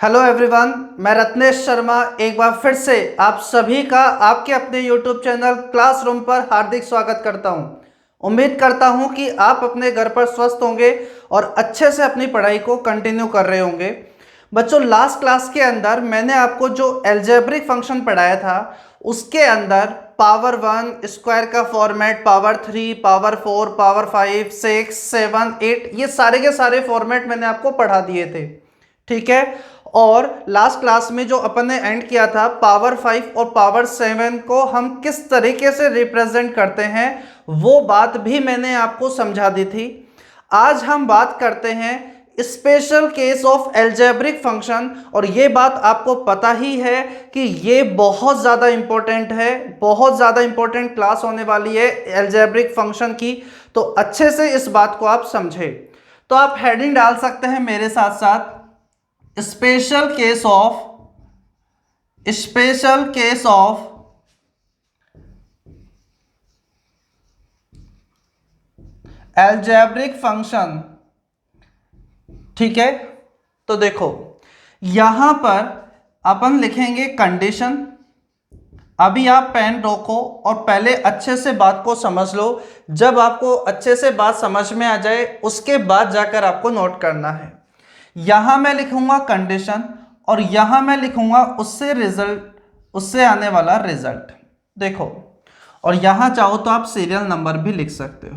Hello everyone, मैं रत्नेश शर्मा एक बार फिर से आप सभी का आपके अपने यूट्यूब चैनल क्लासरूम पर हार्दिक स्वागत करता हूं। उम्मीद करता हूं कि आप अपने घर पर स्वस्थ होंगे और अच्छे से अपनी पढ़ाई को कंटिन्यू कर रहे होंगे। बच्चों, लास्ट क्लास के अंदर मैंने आपको जो अलजेब्रिक फंक्शन पढ़ाया था उसके अंदर पावर 1, स्क्वायर का फॉर्मेट, पावर 3, पावर 4, पावर 5, 6, 7, 8 ये सारे के सारे फॉर्मेट मैंने आपको पढ़ा दिए थे। ठीक है। और लास्ट क्लास में जो अपन ने एंड किया था पावर 5 और पावर 7 को हम किस तरीके से रिप्रेजेंट करते हैं वो बात भी मैंने आपको समझा दी थी। आज हम बात करते हैं special case of algebraic function, और ये बात आपको पता ही है कि ये बहुत ज़्यादा इंपॉर्टेंट है, बहुत ज़्यादा इंपॉर्टेंट क्लास होने वाली है अलजेब्रिक फंक्शन की। तो अच्छे से इस बात को आप समझे। तो आप हेडिंग डाल सकते हैं मेरे साथ साथ, special case of algebraic function. ठीक है। तो देखो यहां पर अपन लिखेंगे कंडीशन। अभी आप पेन रोको और पहले अच्छे से बात को समझ लो। जब आपको अच्छे से बात समझ में आ जाए उसके बाद जाकर आपको नोट करना है। यहां मैं लिखूंगा कंडीशन और यहां मैं लिखूंगा उससे आने वाला रिजल्ट। देखो, और यहां चाहो तो आप सीरियल नंबर भी लिख सकते हो।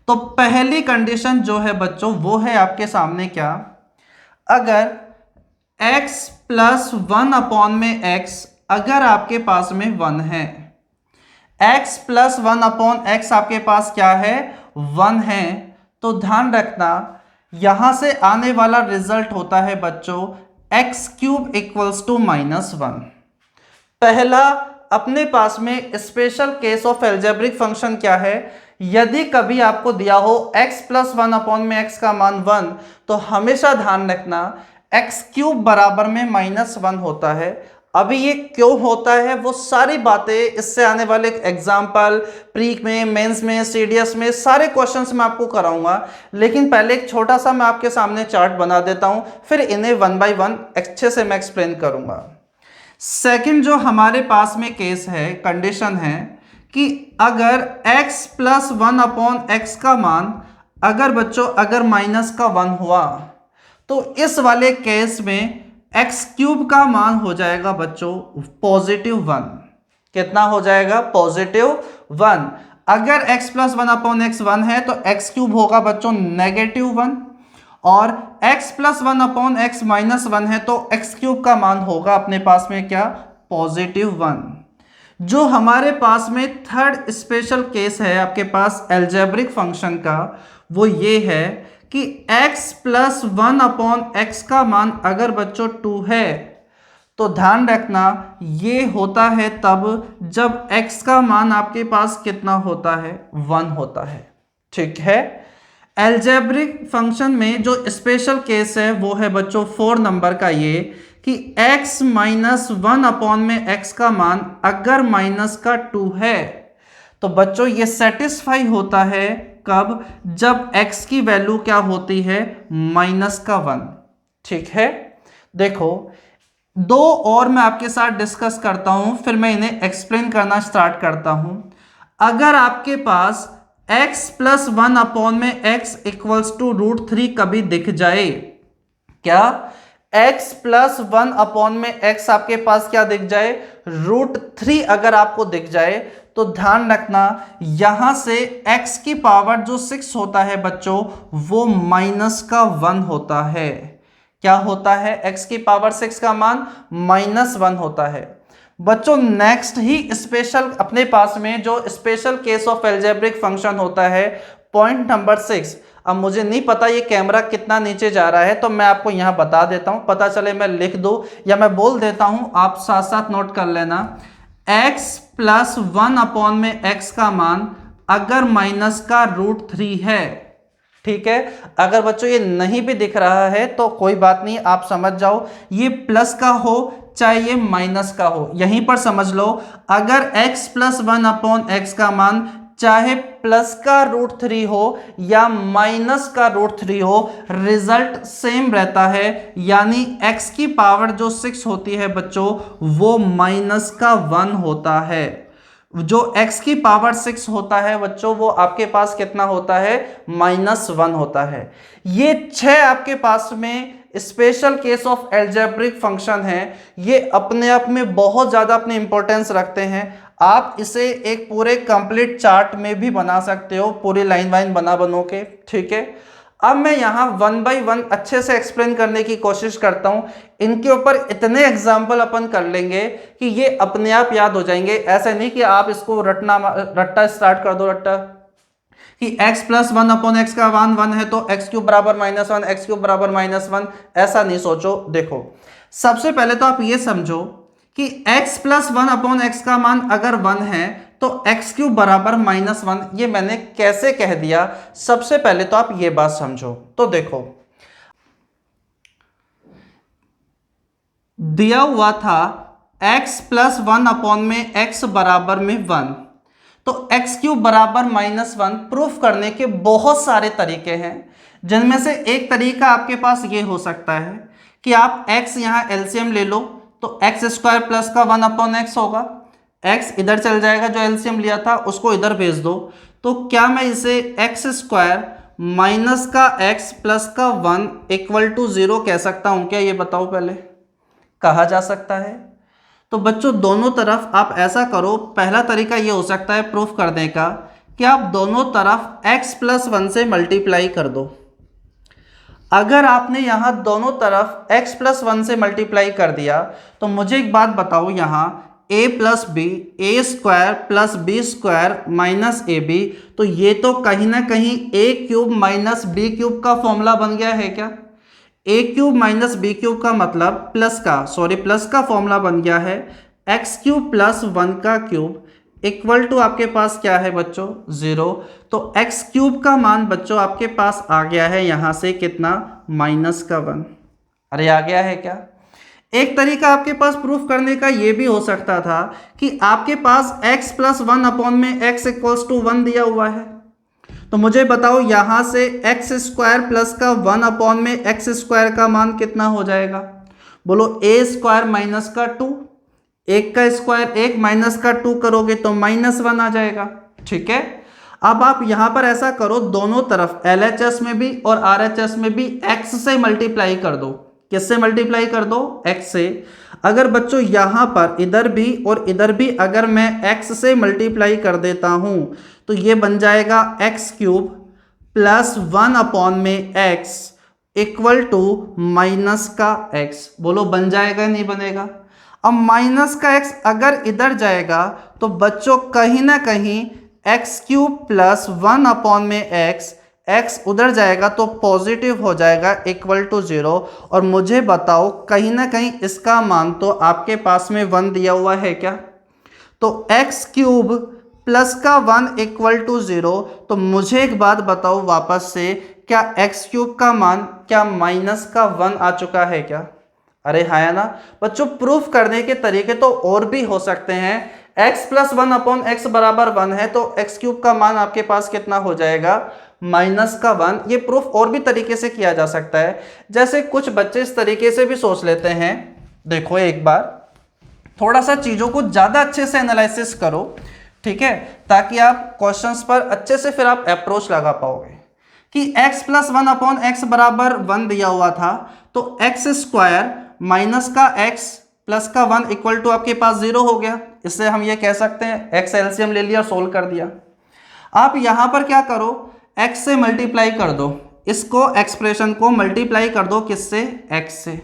तो पहली कंडीशन जो है बच्चों वो है आपके सामने क्या, अगर x प्लस 1 अपॉन में x अगर आपके पास में 1 है, x प्लस 1 अपॉन x आपके पास क्या है, 1 है, तो ध्यान रखना यहां से आने वाला रिजल्ट होता है बच्चों एक्स क्यूब इक्वल्स टू -1। पहला अपने पास में special case of algebraic function क्या है, यदि कभी आपको दिया हो x प्लस 1 अपॉन में x का मान 1, तो हमेशा ध्यान रखना x क्यूब बराबर में -1 होता है। अभी ये क्यों होता है वो सारी बातें इससे आने वाले एग्जाम्पल, प्री में, मेंस में, सीडीएस में सारे क्वेश्चंस मैं आपको कराऊंगा। लेकिन पहले एक छोटा सा मैं आपके सामने चार्ट बना देता हूं, फिर इन्हें 1 बाय 1 अच्छे से मैं एक्सप्लेन करूंगा। सेकंड जो हमारे पास में केस है, कंडीशन है कि अगर x प्लस 1 अपॉन x का मान अगर बच्चों अगर -1 हुआ, तो इस वाले केस में एक्स क्यूब का मान हो जाएगा बच्चों +1। कितना हो जाएगा? +1। अगर x प्लस 1 अपॉन एक्स 1 है तो एक्स क्यूब होगा बच्चों -1, और x प्लस 1 अपॉन एक्स -1 है तो एक्स क्यूब का मान होगा अपने पास में क्या, +1। जो हमारे पास में थर्ड स्पेशल केस है आपके पास अलजेब्रिक फंक्शन का, वो ये है कि x प्लस 1 अपॉन एक्स का मान अगर बच्चों 2 है, तो ध्यान रखना ये होता है तब जब x का मान आपके पास कितना होता है, 1 होता है। ठीक है। अलजेब्रिक फंक्शन में जो स्पेशल केस है वो है बच्चों 4 नंबर का, ये कि x माइनस 1 अपॉन में x का मान अगर -2 है, तो बच्चों ये सेटिस्फाई होता है कब, जब x की वैल्यू क्या होती है, -1। ठीक है। देखो दो और मैं आपके साथ डिस्कस करता हूं, फिर मैं इन्हें एक्सप्लेन करना स्टार्ट करता हूं। अगर आपके पास x प्लस 1 अपॉन में x इक्वल्स टू √3 कभी दिख जाए, क्या x प्लस 1 अपॉन में x आपके पास क्या दिख जाए, √3 अगर आपको दिख जाए, तो ध्यान रखना यहां से x की पावर जो 6 होता है बच्चों वो -1 होता है। क्या होता है? x की पावर 6 का मान -1 होता है। बच्चों नेक्स्ट ही स्पेशल अपने पास में जो special case of algebraic function होता है, पॉइंट नंबर 6। अब मुझे नहीं पता ये कैमरा कितना नीचे जा रहा है, तो मैं आपको यहां बता देता हूं, पता चले मैं लिख दूं या मैं बोल देता हूं, आप साथ साथ नोट कर लेना। x प्लस 1 अपॉन में x का मान अगर -√3 है, ठीक है। अगर बच्चों ये नहीं भी दिख रहा है तो कोई बात नहीं, आप समझ जाओ ये प्लस का हो चाहे ये माइनस का हो, यहीं पर समझ लो। अगर x प्लस 1 अपॉन एक्स का मान चाहे प्लस का रूट 3 हो या माइनस का रूट 3 हो, रिजल्ट सेम रहता है। यानी x की पावर जो 6 होती है बच्चों, वो माइनस का 1 होता है। जो x की पावर 6 होता है बच्चों, वो आपके पास कितना होता है, -1 होता है। ये 6 आपके पास में special case of algebraic function है। ये अपने आप में बहुत ज़्यादा अपनी इंपॉर्टेंस रखते हैं। आप इसे एक पूरे कंप्लीट चार्ट में भी बना सकते हो, पूरी लाइन वाइन बनो के, ठीक है। अब मैं यहाँ 1 बाय 1 अच्छे से एक्सप्लेन करने की कोशिश करता हूँ। इनके ऊपर इतने एग्जाम्पल अपन कर लेंगे कि ये अपने आप याद हो जाएंगे। ऐसे नहीं कि आप इसको रट्टा स्टार्ट कर दो, रट्टा कि x प्लस 1 अपॉन एक्स का मान 1 है तो x क्यूब बराबर -1, x क्यूब बराबर -1, ऐसा नहीं सोचो। देखो, सबसे पहले तो आप ये समझो कि x प्लस 1 अपॉन एक्स का मान अगर 1 है तो x क्यूब बराबर -1, ये मैंने कैसे कह दिया, सबसे पहले तो आप ये बात समझो। तो देखो, दिया हुआ था x प्लस 1 अपॉन में x बराबर में 1, तो x क्यूब बराबर -1 प्रूफ करने के बहुत सारे तरीके हैं, जिनमें से एक तरीका आपके पास ये हो सकता है कि आप x यहाँ एलसीएम ले लो, तो एक्स स्क्वायर प्लस का 1 अपॉन एक्स होगा, x इधर चल जाएगा, जो एलसीएम लिया था उसको इधर भेज दो, तो क्या मैं इसे एक्स स्क्वायर माइनस का x प्लस का 1 इक्वल टू 0 कह सकता हूं क्या, ये बताओ पहले। कहा जा सकता है। तो बच्चों दोनों तरफ आप ऐसा करो, पहला तरीका ये हो सकता है प्रूफ करने का कि आप दोनों तरफ x प्लस 1 से मल्टीप्लाई कर दो। अगर आपने यहां दोनों तरफ x प्लस 1 से मल्टीप्लाई कर दिया तो मुझे एक बात बताओ, यहां a plus B, A square plus B square minus A B, तो ये तो कहीं ना कहीं a cube minus B cube का फॉर्मूला बन गया है क्या। a cube minus B cube का मतलब प्लस का फॉर्मूला बन गया है x क्यूब प्लस 1 का क्यूब इक्वल टू आपके पास क्या है बच्चों, 0। तो x क्यूब का मान बच्चों आपके पास आ गया है यहां से कितना, -1। अरे आ गया है क्या। एक तरीका आपके पास प्रूफ करने का ये भी हो सकता था कि आपके पास x प्लस 1 अपॉन में x इक्वल्स टू 1 दिया हुआ है, तो मुझे बताओ यहां से एक्स स्क्वायर प्लस का 1 अपॉन में एक्स स्क्वायर का मान कितना हो जाएगा, बोलो ए स्क्वायर माइनस का 2, एक का स्क्वायर 1 माइनस का 2 करोगे तो -1 आ जाएगा, ठीक है। अब आप यहां पर ऐसा करो, दोनों तरफ LHS में भी और RHS में भी x से मल्टीप्लाई कर दो। किससे मल्टीप्लाई कर दो, x से। अगर बच्चों यहां पर इधर भी और इधर भी अगर मैं x से मल्टीप्लाई कर देता हूं तो ये बन जाएगा x क्यूब प्लस 1 अपॉन में x इक्वल टू माइनस का x। बोलो बन जाएगा नहीं बनेगा। अब माइनस का x अगर इधर जाएगा तो बच्चों कहीं ना कहीं x क्यूब प्लस 1 अपॉन में x उधर जाएगा तो पॉजिटिव हो जाएगा इक्वल टू 0। और मुझे बताओ कहीं ना कहीं इसका मान तो आपके पास में 1 दिया हुआ है क्या, तो x क्यूब प्लस का 1 इक्वल टू 0। तो मुझे एक बात बताओ वापस से, क्या x क्यूब का मान क्या माइनस का 1 आ चुका है क्या। अरे हाँ है ना बच्चों। प्रूफ करने के तरीके तो और भी हो सकते हैं। x प्लस 1 अपॉन एक्स बराबर 1 है तो x क्यूब का मान आपके पास कितना हो जाएगा, माइनस का 1। ये प्रूफ और भी तरीके से किया जा सकता है। जैसे कुछ बच्चे इस तरीके से भी सोच लेते हैं, देखो एक बार थोड़ा सा चीज़ों को ज़्यादा अच्छे से एनालिसिस करो, ठीक है, ताकि आप क्वेश्चंस पर अच्छे से फिर आप अप्रोच लगा पाओगे। कि x प्लस 1 अपॉन एक्स बराबर 1 दिया हुआ था तो एक्स स्क्वायर माइनस का x प्लस का 1 इक्वल टू आपके पास 0 हो गया। इससे हम ये कह सकते हैं x एलसीएम ले लिया, सोल्व कर दिया। आप यहां पर क्या करो, x से मल्टीप्लाई कर दो, इसको एक्सप्रेशन को मल्टीप्लाई कर दो किससे, x से।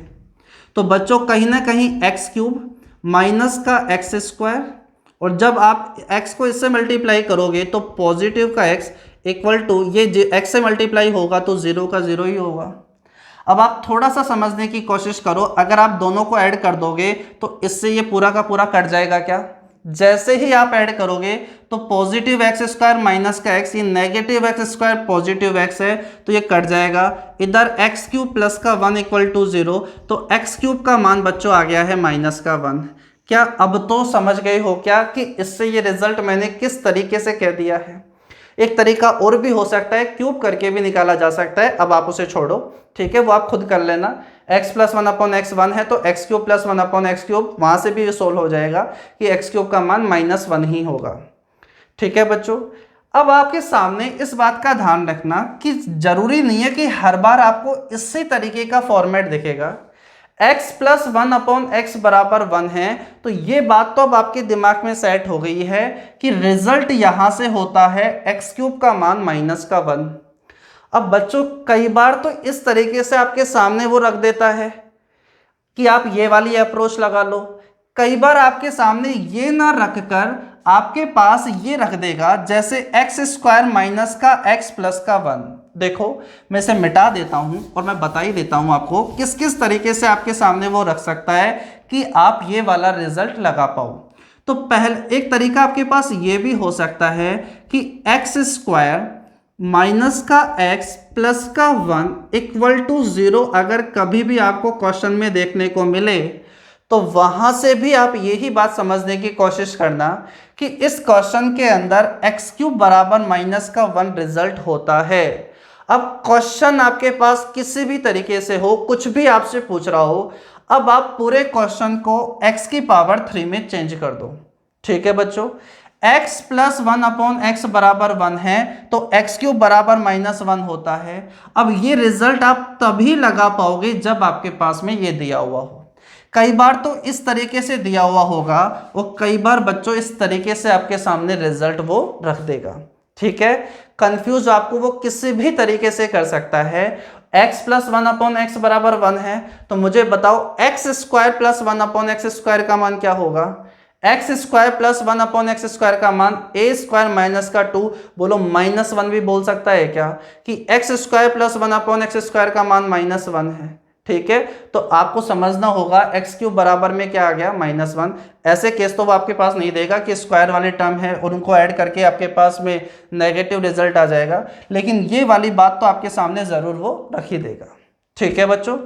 तो बच्चों कहीं ना कहीं x क्यूब माइनस का एक्स स्क्वायर, और जब आप x को इससे मल्टीप्लाई करोगे तो पॉजिटिव का x इक्वल टू ये x से मल्टीप्लाई होगा तो 0 का 0 ही होगा। अब आप थोड़ा सा समझने की कोशिश करो, अगर आप दोनों को ऐड कर दोगे तो इससे ये पूरा का पूरा कट जाएगा क्या। जैसे ही आप ऐड करोगे तो पॉजिटिव एक्स स्क्वायर माइनस का x, ये negative x square positive x है तो ये कट जाएगा। इधर एक्स क्यूब प्लस का 1 इक्वल टू 0, तो एक्स क्यूब का मान बच्चों आ गया है माइनस का 1। क्या अब तो समझ गए हो क्या कि इससे ये रिजल्ट मैंने किस तरीके से कह दिया है। एक तरीका और भी हो सकता है, क्यूब करके भी निकाला जा सकता है, अब आप उसे छोड़ो, ठीक है, वो आप खुद कर लेना। x प्लस 1/x1 है तो x क्यूब प्लस 1/x3, वहां से भी ये सोल्व हो जाएगा कि x क्यूब का मान -1 ही होगा। ठीक है बच्चों, अब आपके सामने इस बात का ध्यान रखना कि जरूरी नहीं है कि हर बार आपको इसी तरीके का फॉर्मेट दिखेगा। x प्लस 1/x बराबर 1 है तो ये बात तो अब आपके दिमाग में सेट हो गई है कि रिजल्ट यहां से होता है x क्यूब का मान -1। अब बच्चों कई बार तो इस तरीके से आपके सामने वो रख देता है कि आप ये वाली अप्रोच लगा लो, कई बार आपके सामने ये ना रखकर आपके पास ये रख देगा जैसे x² माइनस का x प्लस का 1। देखो मैं इसे मिटा देता हूं और मैं बता ही देता हूं आपको किस किस तरीके से आपके सामने वो रख सकता है कि आप ये वाला रिजल्ट लगा पाओ। तो पहले एक तरीका आपके पास ये भी हो सकता है कि x² माइनस का x प्लस का 1 इक्वल टू 0 अगर कभी भी आपको क्वेश्चन में देखने को मिले तो वहां से भी आप यही बात समझने की कोशिश करना कि इस क्वेश्चन के अंदर x³ बराबर -1 रिजल्ट होता है। अब क्वेश्चन आपके पास किसी भी तरीके से हो, कुछ भी आपसे पूछ रहा हो, अब आप पूरे क्वेश्चन को x की पावर 3 में चेंज कर दो। ठीक है बच्चों, x प्लस 1/x बराबर 1 है तो x³ बराबर -1 होता है। अब ये रिजल्ट आप तभी लगा पाओगे जब आपके पास में ये दिया हुआ हो। कई बार तो इस तरीके से दिया हुआ होगा और कई बार बच्चों इस तरीके से आपके सामने रिजल्ट वो रख देगा। ठीक है, कंफ्यूज आपको वो किसी भी तरीके से कर सकता है। x प्लस 1/x बराबर 1 है तो मुझे बताओ x² प्लस 1/x² का मान क्या होगा। x² प्लस 1/x² का मान a² माइनस का 2, बोलो -1 भी बोल सकता है क्या कि x² प्लस 1/x² का मान -1 है। ठीक है, तो आपको समझना होगा x³ बराबर में क्या आ गया -1। ऐसे केस तो वो आपके पास नहीं देगा कि स्क्वायर वाले टर्म है और उनको ऐड करके आपके पास में नेगेटिव रिजल्ट आ जाएगा, लेकिन ये वाली बात तो आपके सामने जरूर वो रख ही देगा। ठीक है बच्चों,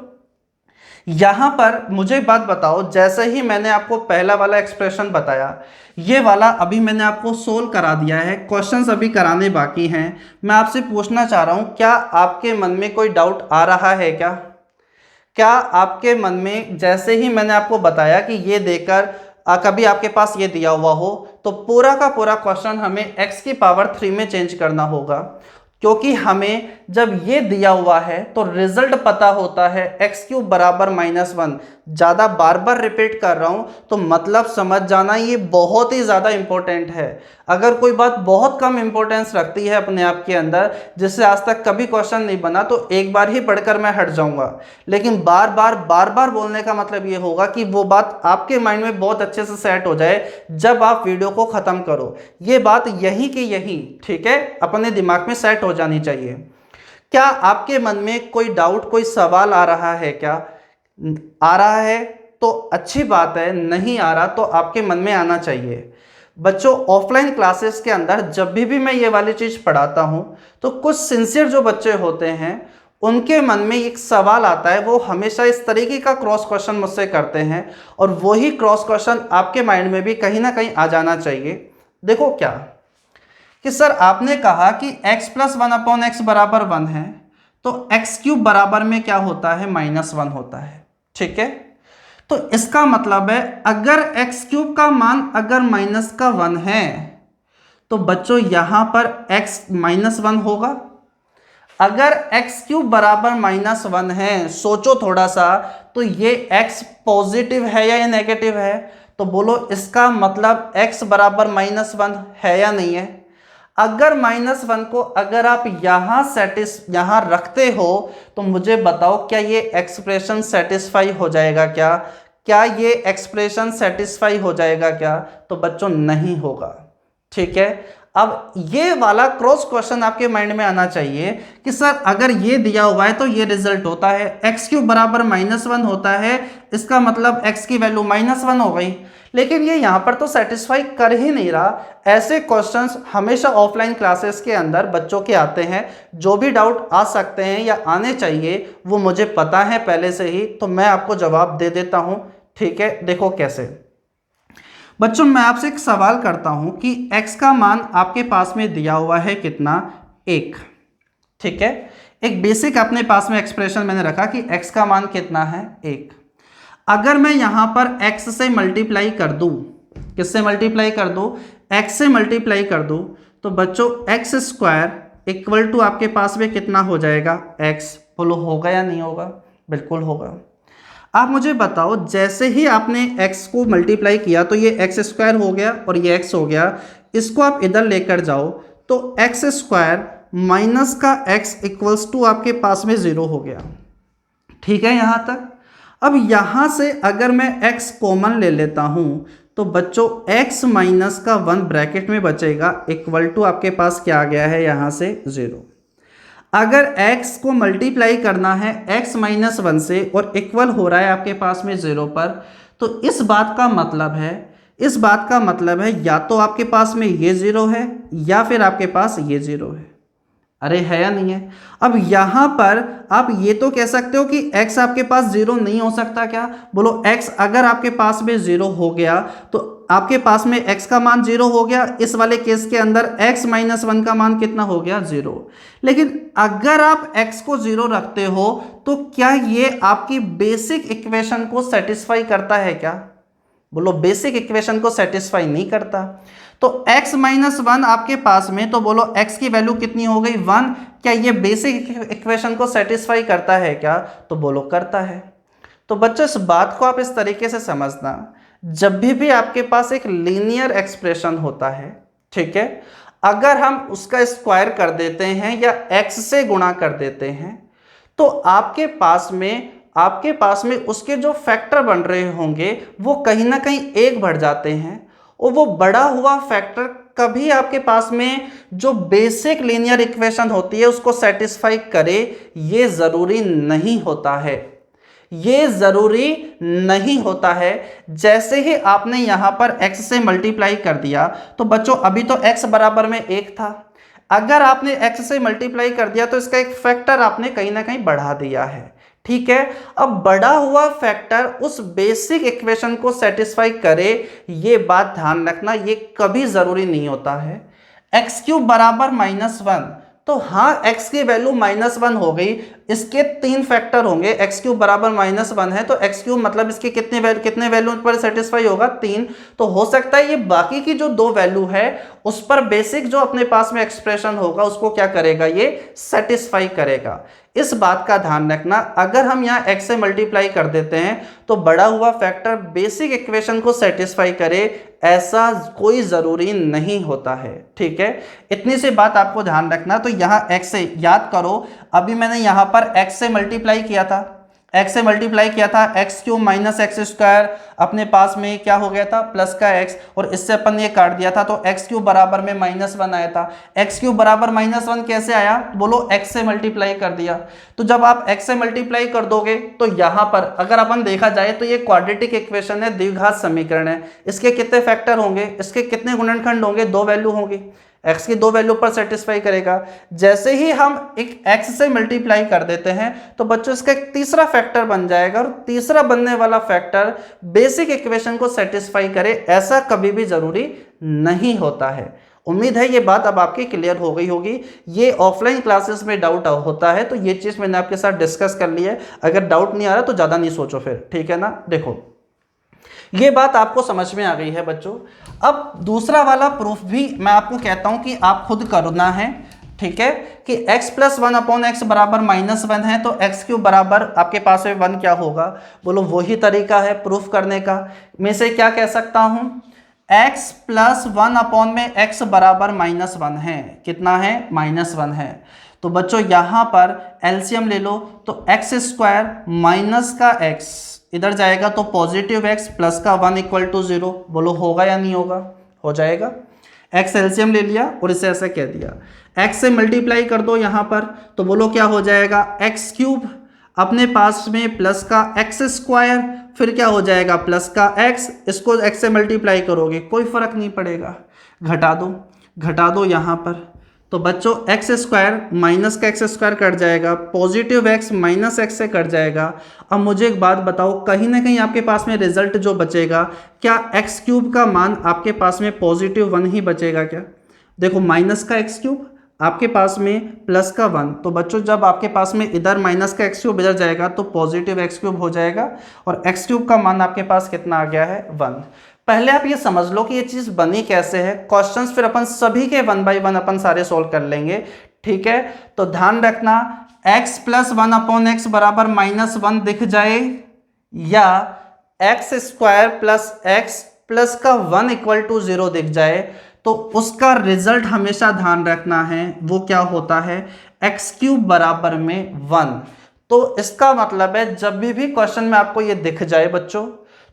यहां पर मुझे बात बताओ, जैसे ही मैंने आपको पहला वाला एक्सप्रेशन बताया, ये वाला अभी मैंने आपको सोल्व करा दिया है, क्वेश्चंस अभी कराने बाकी हैं। मैं आपसे पूछना चाह रहा हूं, क्या आपके मन में कोई डाउट आ रहा है क्या आपके मन में जैसे ही मैंने आपको बताया कि ये देकर कभी आपके पास ये दिया हुआ हो तो पूरा का पूरा क्वेश्चन हमें x की पावर 3 में चेंज करना होगा, क्योंकि हमें जब ये दिया हुआ है तो रिजल्ट पता होता है x³ बराबर -1। ज़्यादा बार बार रिपीट कर रहा हूँ तो मतलब समझ जाना, ये बहुत ही ज़्यादा इंपॉर्टेंट है। अगर कोई बात बहुत कम इंपॉर्टेंस रखती है अपने आप के अंदर, जिससे आज तक कभी क्वेश्चन नहीं बना, तो एक बार ही पढ़कर मैं हट जाऊंगा, लेकिन बार बार बोलने का मतलब ये होगा कि वो बात आपके माइंड में बहुत अच्छे से सेट हो जाए जब आप वीडियो को ख़त्म करो। ये बात यही की यही, ठीक है, अपने दिमाग में सेट हो जानी चाहिए। क्या आपके मन में कोई डाउट, कोई सवाल आ रहा है क्या? आ रहा है तो अच्छी बात है, नहीं आ रहा तो आपके मन में आना चाहिए। बच्चों ऑफलाइन क्लासेस के अंदर जब भी मैं ये वाली चीज़ पढ़ाता हूँ तो कुछ सिंसियर जो बच्चे होते हैं उनके मन में एक सवाल आता है, वो हमेशा इस तरीके का क्रॉस क्वेश्चन मुझसे करते हैं और वही क्रॉस क्वेश्चन आपके माइंड में भी कहीं ना कहीं आ जाना चाहिए। देखो क्या कि सर आपने कहा कि x प्लस 1/x बराबर 1 है तो x³ बराबर में क्या होता है -1 होता है। ठीक है, तो इसका मतलब है अगर x³ का मान अगर -1 है तो बच्चों यहां पर x -1 होगा। अगर x³ बराबर -1 है, सोचो थोड़ा सा, तो ये x पॉजिटिव है या ये नेगेटिव है? तो बोलो इसका मतलब x बराबर -1 है या नहीं है? अगर -1 को अगर आप यहां रखते हो तो मुझे बताओ क्या ये एक्सप्रेशन सेटिस्फाई हो जाएगा क्या ये एक्सप्रेशन सेटिस्फाई हो जाएगा क्या? तो बच्चों नहीं होगा। ठीक है, अब ये वाला क्रॉस क्वेश्चन आपके माइंड में आना चाहिए कि सर अगर ये दिया हुआ है तो ये रिजल्ट होता है, x³ बराबर -1 होता है, इसका मतलब x की वैल्यू -1 हो गई, लेकिन ये यहाँ पर तो सेटिस्फाई कर ही नहीं रहा। ऐसे क्वेश्चंस हमेशा ऑफलाइन क्लासेस के अंदर बच्चों के आते हैं। जो भी डाउट आ सकते हैं या आने चाहिए वो मुझे पता है पहले से ही, तो मैं आपको जवाब दे देता हूँ। ठीक है, देखो कैसे। बच्चों मैं आपसे एक सवाल करता हूं कि x का मान आपके पास में दिया हुआ है कितना, 1। ठीक है, एक बेसिक अपने पास में एक्सप्रेशन मैंने रखा कि x का मान कितना है, 1। अगर मैं यहां पर x से मल्टीप्लाई कर दूं, किससे मल्टीप्लाई कर दूं, x से मल्टीप्लाई कर दूं, तो बच्चों एक्स स्क्वायर इक्वल टू आपके पास में कितना हो जाएगा, x। बोलो होगा या नहीं होगा, बिल्कुल होगा। आप मुझे बताओ, जैसे ही आपने x को मल्टीप्लाई किया तो ये एक्स स्क्वायर हो गया और ये x हो गया, इसको आप इधर लेकर जाओ तो एक्स स्क्वायर माइनस का x इक्वल्स टू आपके पास में 0 हो गया। ठीक है यहाँ तक। अब यहाँ से अगर मैं x कॉमन ले लेता हूँ तो बच्चों x माइनस का 1 ब्रैकेट में बचेगा इक्वल टू आपके पास क्या आ गया है यहाँ से 0। अगर x को मल्टीप्लाई करना है x माइनस 1 से और इक्वल हो रहा है आपके पास में 0 पर, तो इस बात का मतलब है या तो आपके पास में ये 0 है या फिर आपके पास ये 0 है। अरे है या नहीं है। अब यहां पर आप ये तो कह सकते हो कि x आपके पास 0 नहीं हो सकता क्या, बोलो x अगर आपके पास में 0 हो गया तो आपके पास में x का मान 0 हो गया। इस वाले केस के अंदर x माइनस 1 का मान कितना हो गया, 0। लेकिन अगर आप x को 0 रखते हो तो क्या ये आपकी बेसिक इक्वेशन को सेटिस्फाई करता है क्या, बोलो बेसिक इक्वेशन को सेटिस्फाई नहीं करता। तो x माइनस 1 आपके पास में, तो बोलो x की वैल्यू कितनी हो गई, 1। क्या ये बेसिक इक्वेशन को सेटिस्फाई करता है क्या, तो बोलो करता है। तो बच्चों इस बात को आप इस तरीके से समझना, जब भी आपके पास एक लीनियर एक्सप्रेशन होता है, ठीक है, अगर हम उसका स्क्वायर कर देते हैं या x से गुणा कर देते हैं तो आपके पास में उसके जो फैक्टर बन रहे होंगे वो कहीं ना कहीं 1 बढ़ जाते हैं, और वो बड़ा हुआ फैक्टर कभी आपके पास में जो बेसिक लीनियर इक्वेशन होती है उसको सेटिस्फाई करे, ये ज़रूरी नहीं होता है। ये ज़रूरी नहीं होता है। जैसे ही आपने यहाँ पर x से मल्टीप्लाई कर दिया तो बच्चों अभी तो x बराबर में 1 था, अगर आपने x से मल्टीप्लाई कर दिया तो इसका एक फैक्टर आपने कहीं ना कहीं बढ़ा दिया है। ठीक है, अब बढ़ा हुआ फैक्टर उस बेसिक इक्वेशन को सेटिस्फाई करे, ये बात ध्यान रखना, ये कभी जरूरी नहीं होता है। एक्स क्यूब बराबर -1, तो हाँ x की वैल्यू -1 हो गई, इसके 3 फैक्टर होंगे। एक्स क्यूब बराबर -1 है तो एक्स क्यूब मतलब इसके कितने वैल्यू पर सेटिस्फाई होगा, 3। तो हो सकता है ये बाकी की जो 2 वैल्यू है उस पर बेसिक जो अपने पास में एक्सप्रेशन होगा उसको क्या करेगा, ये सेटिस्फाई करेगा। इस बात का ध्यान रखना, अगर हम यहाँ x से मल्टीप्लाई कर देते हैं तो बड़ा हुआ फैक्टर बेसिक इक्वेशन को सेटिस्फाई करे, ऐसा कोई ज़रूरी नहीं होता है। ठीक है, इतनी सी बात आपको ध्यान रखना। तो यहाँ x से याद करो, अभी मैंने यहाँ पर x से मल्टीप्लाई किया था, x cube minus x square अपने पास में क्या हो गया था, प्लस का x, और इससे अपन ये काट दिया था तो एक्स क्यूब बराबर में -1 आया था। एक्स क्यूब बराबर -1 कैसे आया, बोलो x से मल्टीप्लाई कर दिया। तो जब आप x से मल्टीप्लाई कर दोगे तो यहाँ पर अगर अपन देखा जाए तो ये क्वाड्रेटिक इक्वेशन है, द्विघात समीकरण है। इसके कितने फैक्टर होंगे, इसके कितने गुणनखंड होंगे, 2 वैल्यू होंगी, x की 2 वैल्यू पर सेटिस्फाई करेगा। जैसे ही हम एक x से मल्टीप्लाई कर देते हैं तो बच्चों इसका एक तीसरा फैक्टर बन जाएगा, और तीसरा बनने वाला फैक्टर बेसिक इक्वेशन को सेटिस्फाई करे, ऐसा कभी भी जरूरी नहीं होता है। उम्मीद है ये बात अब आपकी क्लियर हो गई होगी। ये ऑफलाइन क्लासेस में डाउट होता है तो ये चीज़ मैंने आपके साथ डिस्कस कर ली है। अगर डाउट नहीं आ रहा तो ज़्यादा नहीं सोचो फिर, ठीक है ना। देखो ये बात आपको समझ में आ गई है बच्चों। अब दूसरा वाला प्रूफ भी मैं आपको कहता हूं कि आप खुद करना है, ठीक है, कि x + 1/x बराबर -1 है तो x क्यूब बराबर आपके पास में 1 क्या होगा, बोलो वही तरीका है प्रूफ करने का। मैं से क्या कह सकता हूं, x + 1/x बराबर -1 है, कितना है, -1 है। तो बच्चों यहां पर एलसीएम ले लो तो x² माइनस का x इधर जाएगा तो पॉजिटिव x प्लस का 1 = 0, बोलो होगा या नहीं होगा, हो जाएगा। x एलसीएम ले लिया और इसे ऐसा कह दिया, x से मल्टीप्लाई कर दो यहाँ पर तो बोलो क्या हो जाएगा, x³ अपने पास में प्लस का x², फिर क्या हो जाएगा प्लस का x, इसको x से मल्टीप्लाई करोगे कोई फर्क नहीं पड़ेगा, घटा दो यहाँ पर तो बच्चों एक्स स्क्वायर माइनस का एक्स स्क्वायर कट जाएगा, पॉजिटिव एक्स माइनस एक्स से कट जाएगा। अब मुझे एक बात बताओ, कहीं ना कहीं आपके पास में रिजल्ट जो बचेगा, क्या एक्स क्यूब का मान आपके पास में पॉजिटिव 1 ही बचेगा क्या? देखो माइनस का एक्स क्यूब आपके पास में प्लस का 1, तो बच्चों जब आपके पास में इधर माइनस का एक्स क्यूब इधर जाएगा तो पॉजिटिव एक्स क्यूब हो जाएगा, और एक्स क्यूब का मान आपके पास कितना आ गया है 1। पहले आप ये समझ लो कि ये चीज़ बनी कैसे है। क्वेश्चंस फिर अपन सभी के 1 बाई 1 अपन सारे सोल्व कर लेंगे, ठीक है। तो ध्यान रखना, x प्लस 1/x बराबर -1 दिख जाए, या x square plus x plus का 1 इक्वल टू 0 दिख जाए, तो उसका रिजल्ट हमेशा ध्यान रखना है वो क्या होता है, एक्स क्यूब बराबर में 1। तो इसका मतलब है जब भी क्वेश्चन में आपको ये दिख जाए बच्चों,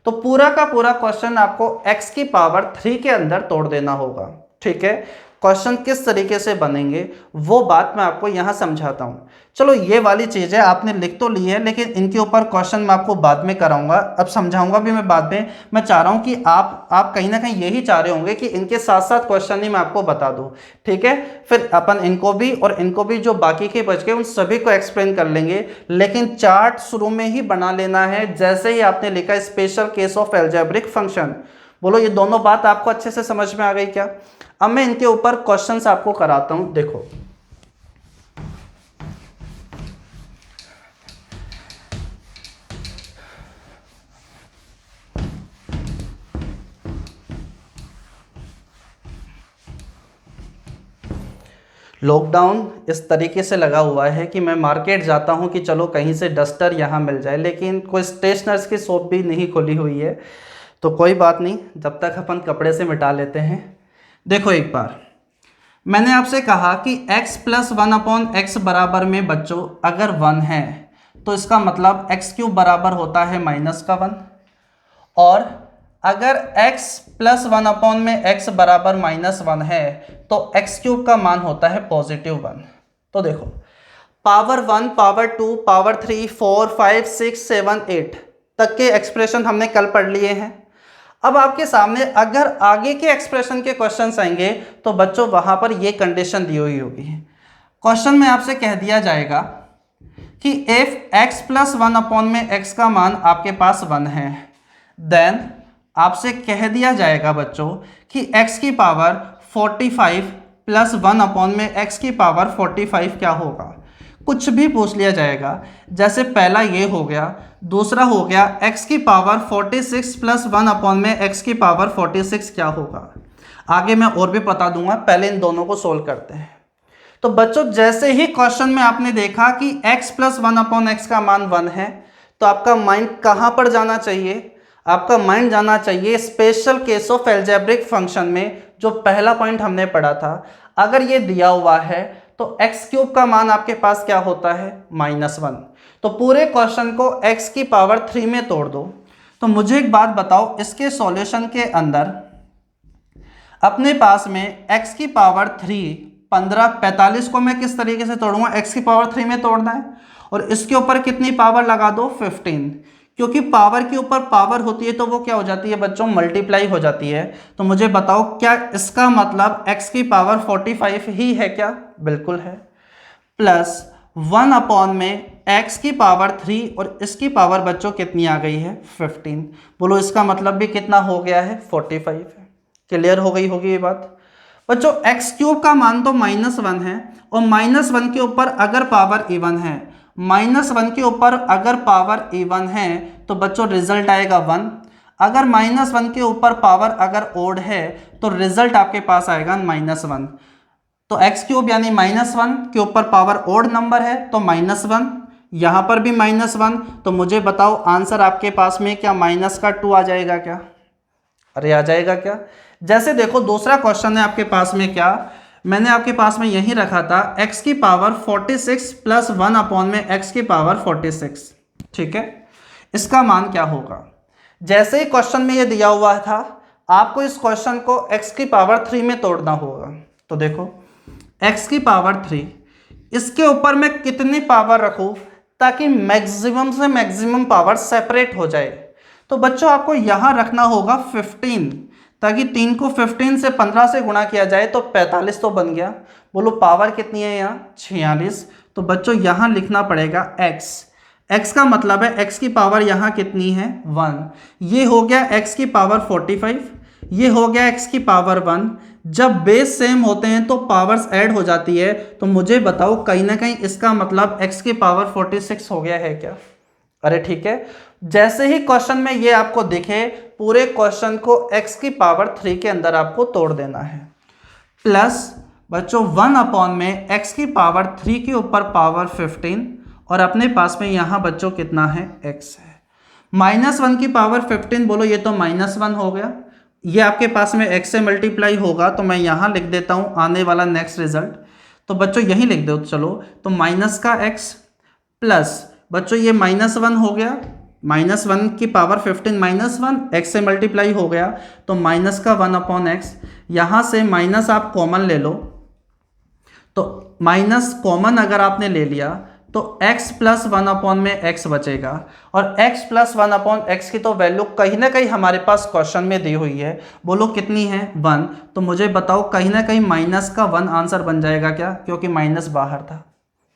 तो पूरा का पूरा क्वेश्चन आपको x की पावर 3 के अंदर तोड़ देना होगा, ठीक है। क्वेश्चन किस तरीके से बनेंगे वो बात मैं आपको यहाँ समझाता हूँ। चलो ये वाली चीज़ें आपने लिख तो ली है, लेकिन इनके ऊपर क्वेश्चन मैं आपको बाद में कराऊंगा, अब समझाऊंगा भी मैं बाद में। मैं चाह रहा हूँ कि आप कहीं ना कहीं यही चाह रहे होंगे कि इनके साथ साथ क्वेश्चन ही मैं आपको बता दूँ, ठीक है। फिर अपन इनको भी और इनको भी जो बाकी के बच गए उन सभी को एक्सप्लेन कर लेंगे, लेकिन चार्ट शुरू में ही बना लेना है जैसे ही आपने लिखा special case of algebraic function. बोलो ये दोनों बात आपको अच्छे से समझ में आ गई क्या? अब मैं इनके ऊपर क्वेश्चंस आपको कराता हूं, देखो। लॉकडाउन इस तरीके से लगा हुआ है कि मैं मार्केट जाता हूं कि चलो कहीं से डस्टर यहां मिल जाए, लेकिन कोई स्टेशनर्स की शॉप भी नहीं खुली हुई है। तो कोई बात नहीं, जब तक अपन कपड़े से मिटा लेते हैं। देखो एक बार मैंने आपसे कहा कि x प्लस 1/x बराबर में बच्चों अगर 1 है तो इसका मतलब x क्यूब बराबर होता है -1, और अगर x प्लस 1/x बराबर -1 है तो x क्यूब का मान होता है +1। तो देखो पावर 1, पावर 2, पावर 3, 4, 5, 6, 7, 8 तक के एक्सप्रेशन हमने कल पढ़ लिए हैं। अब आपके सामने अगर आगे के एक्सप्रेशन के क्वेश्चंस आएंगे तो बच्चों वहां पर ये कंडीशन दी हुई होगी। क्वेश्चन में आपसे कह दिया जाएगा कि इफ x प्लस 1/x का मान आपके पास 1 है, देन आपसे कह दिया जाएगा बच्चों कि x की पावर 45 प्लस 1/x की पावर 45 क्या होगा। कुछ भी पूछ लिया जाएगा, जैसे पहला ये हो गया, दूसरा हो गया x की पावर 46 प्लस 1/x की पावर 46 क्या होगा। आगे मैं और भी बता दूंगा, पहले इन दोनों को सोल्व करते हैं। तो बच्चों जैसे ही क्वेश्चन में आपने देखा कि x प्लस 1/x का मान 1 है, तो आपका माइंड कहाँ पर जाना चाहिए? आपका माइंड जाना चाहिए special case of algebraic function में, जो पहला पॉइंट हमने पढ़ा था। अगर ये दिया हुआ है तो एक्स क्यूब का मान आपके पास क्या होता है -1, तो पूरे क्वेश्चन को x की पावर 3 में तोड़ दो। तो मुझे एक बात बताओ, इसके सॉल्यूशन के अंदर अपने पास में x की पावर 3 45 को मैं किस तरीके से तोड़ूंगा, x की पावर 3 में तोड़ना है, और इसके ऊपर कितनी पावर लगा दो 15, क्योंकि पावर के ऊपर पावर होती है तो वो क्या हो जाती है बच्चों, मल्टीप्लाई हो जाती है। तो मुझे बताओ क्या इसका मतलब x की पावर 45 ही है क्या? बिल्कुल है। प्लस 1 में x की पावर 3 और इसकी पावर बच्चों कितनी आ गई है 15। बोलो इसका मतलब भी कितना हो गया है 45। क्लियर हो गई होगी ये बात बच्चों। x क्यूब का मान तो -1 है, और -1 के ऊपर अगर पावर इवन है, -1 के ऊपर अगर पावर इवन है तो बच्चों रिजल्ट आएगा 1। अगर -1 के ऊपर पावर अगर ओड है तो रिजल्ट आपके पास आएगा -1। तो x क्यूब यानी -1 के ऊपर पावर ओड नंबर है तो -1, यहां पर भी -1। तो मुझे बताओ आंसर आपके पास में क्या -2 आ जाएगा क्या? अरे आ जाएगा क्या? जैसे देखो दूसरा क्वेश्चन है आपके पास में, क्या मैंने आपके पास में यही रखा था, x की पावर 46 प्लस 1 में x की पावर 46, ठीक है। इसका मान क्या होगा? जैसे ही क्वेश्चन में ये दिया हुआ था, आपको इस क्वेश्चन को x की पावर 3 में तोड़ना होगा। तो देखो x की पावर 3, इसके ऊपर मैं कितनी पावर रखूं ताकि मैक्सिमम से मैक्सिमम पावर सेपरेट हो जाए। तो बच्चों आपको यहां रखना होगा 15, ताकि 3 को 15 से 15 से गुणा किया जाए तो 45 तो बन गया। बोलो पावर कितनी है यहाँ 46। तो बच्चों यहाँ लिखना पड़ेगा x। x का मतलब है x की पावर यहाँ कितनी है 1। ये हो गया x की पावर 45, ये हो गया x की पावर 1। जब बेस सेम होते हैं तो पावर्स ऐड हो जाती है। तो मुझे बताओ कहीं ना कहीं इसका मतलब x की पावर 46 हो गया है क्या? अरे ठीक है, जैसे ही क्वेश्चन में ये आपको दिखे पूरे क्वेश्चन को x की पावर 3 के अंदर आपको तोड़ देना है। प्लस बच्चों 1 अपॉन में x की पावर 3 के ऊपर पावर 15 और अपने पास में यहाँ बच्चों कितना है x है। -1 की पावर 15 बोलो ये तो -1 हो गया, ये आपके पास में x से मल्टीप्लाई होगा तो मैं यहाँ लिख देता हूँ आने वाला नेक्स्ट रिजल्ट। तो बच्चों यही लिख दो चलो, तो माइनस का x प्लस बच्चों ये -1 हो गया, -1 की पावर 15 -1 x से मल्टीप्लाई हो गया तो माइनस का 1 अपॉन एक्स। यहाँ से माइनस आप कॉमन ले लो, तो माइनस कॉमन अगर आपने ले लिया तो x प्लस 1 अपॉन में x बचेगा और x प्लस 1 अपॉन एक्स की तो वैल्यू कहीं ना कहीं हमारे पास क्वेश्चन में दी हुई है। बोलो कितनी है 1। तो मुझे बताओ कहीं ना कहीं माइनस का 1 आंसर बन जाएगा क्या, क्योंकि माइनस बाहर था।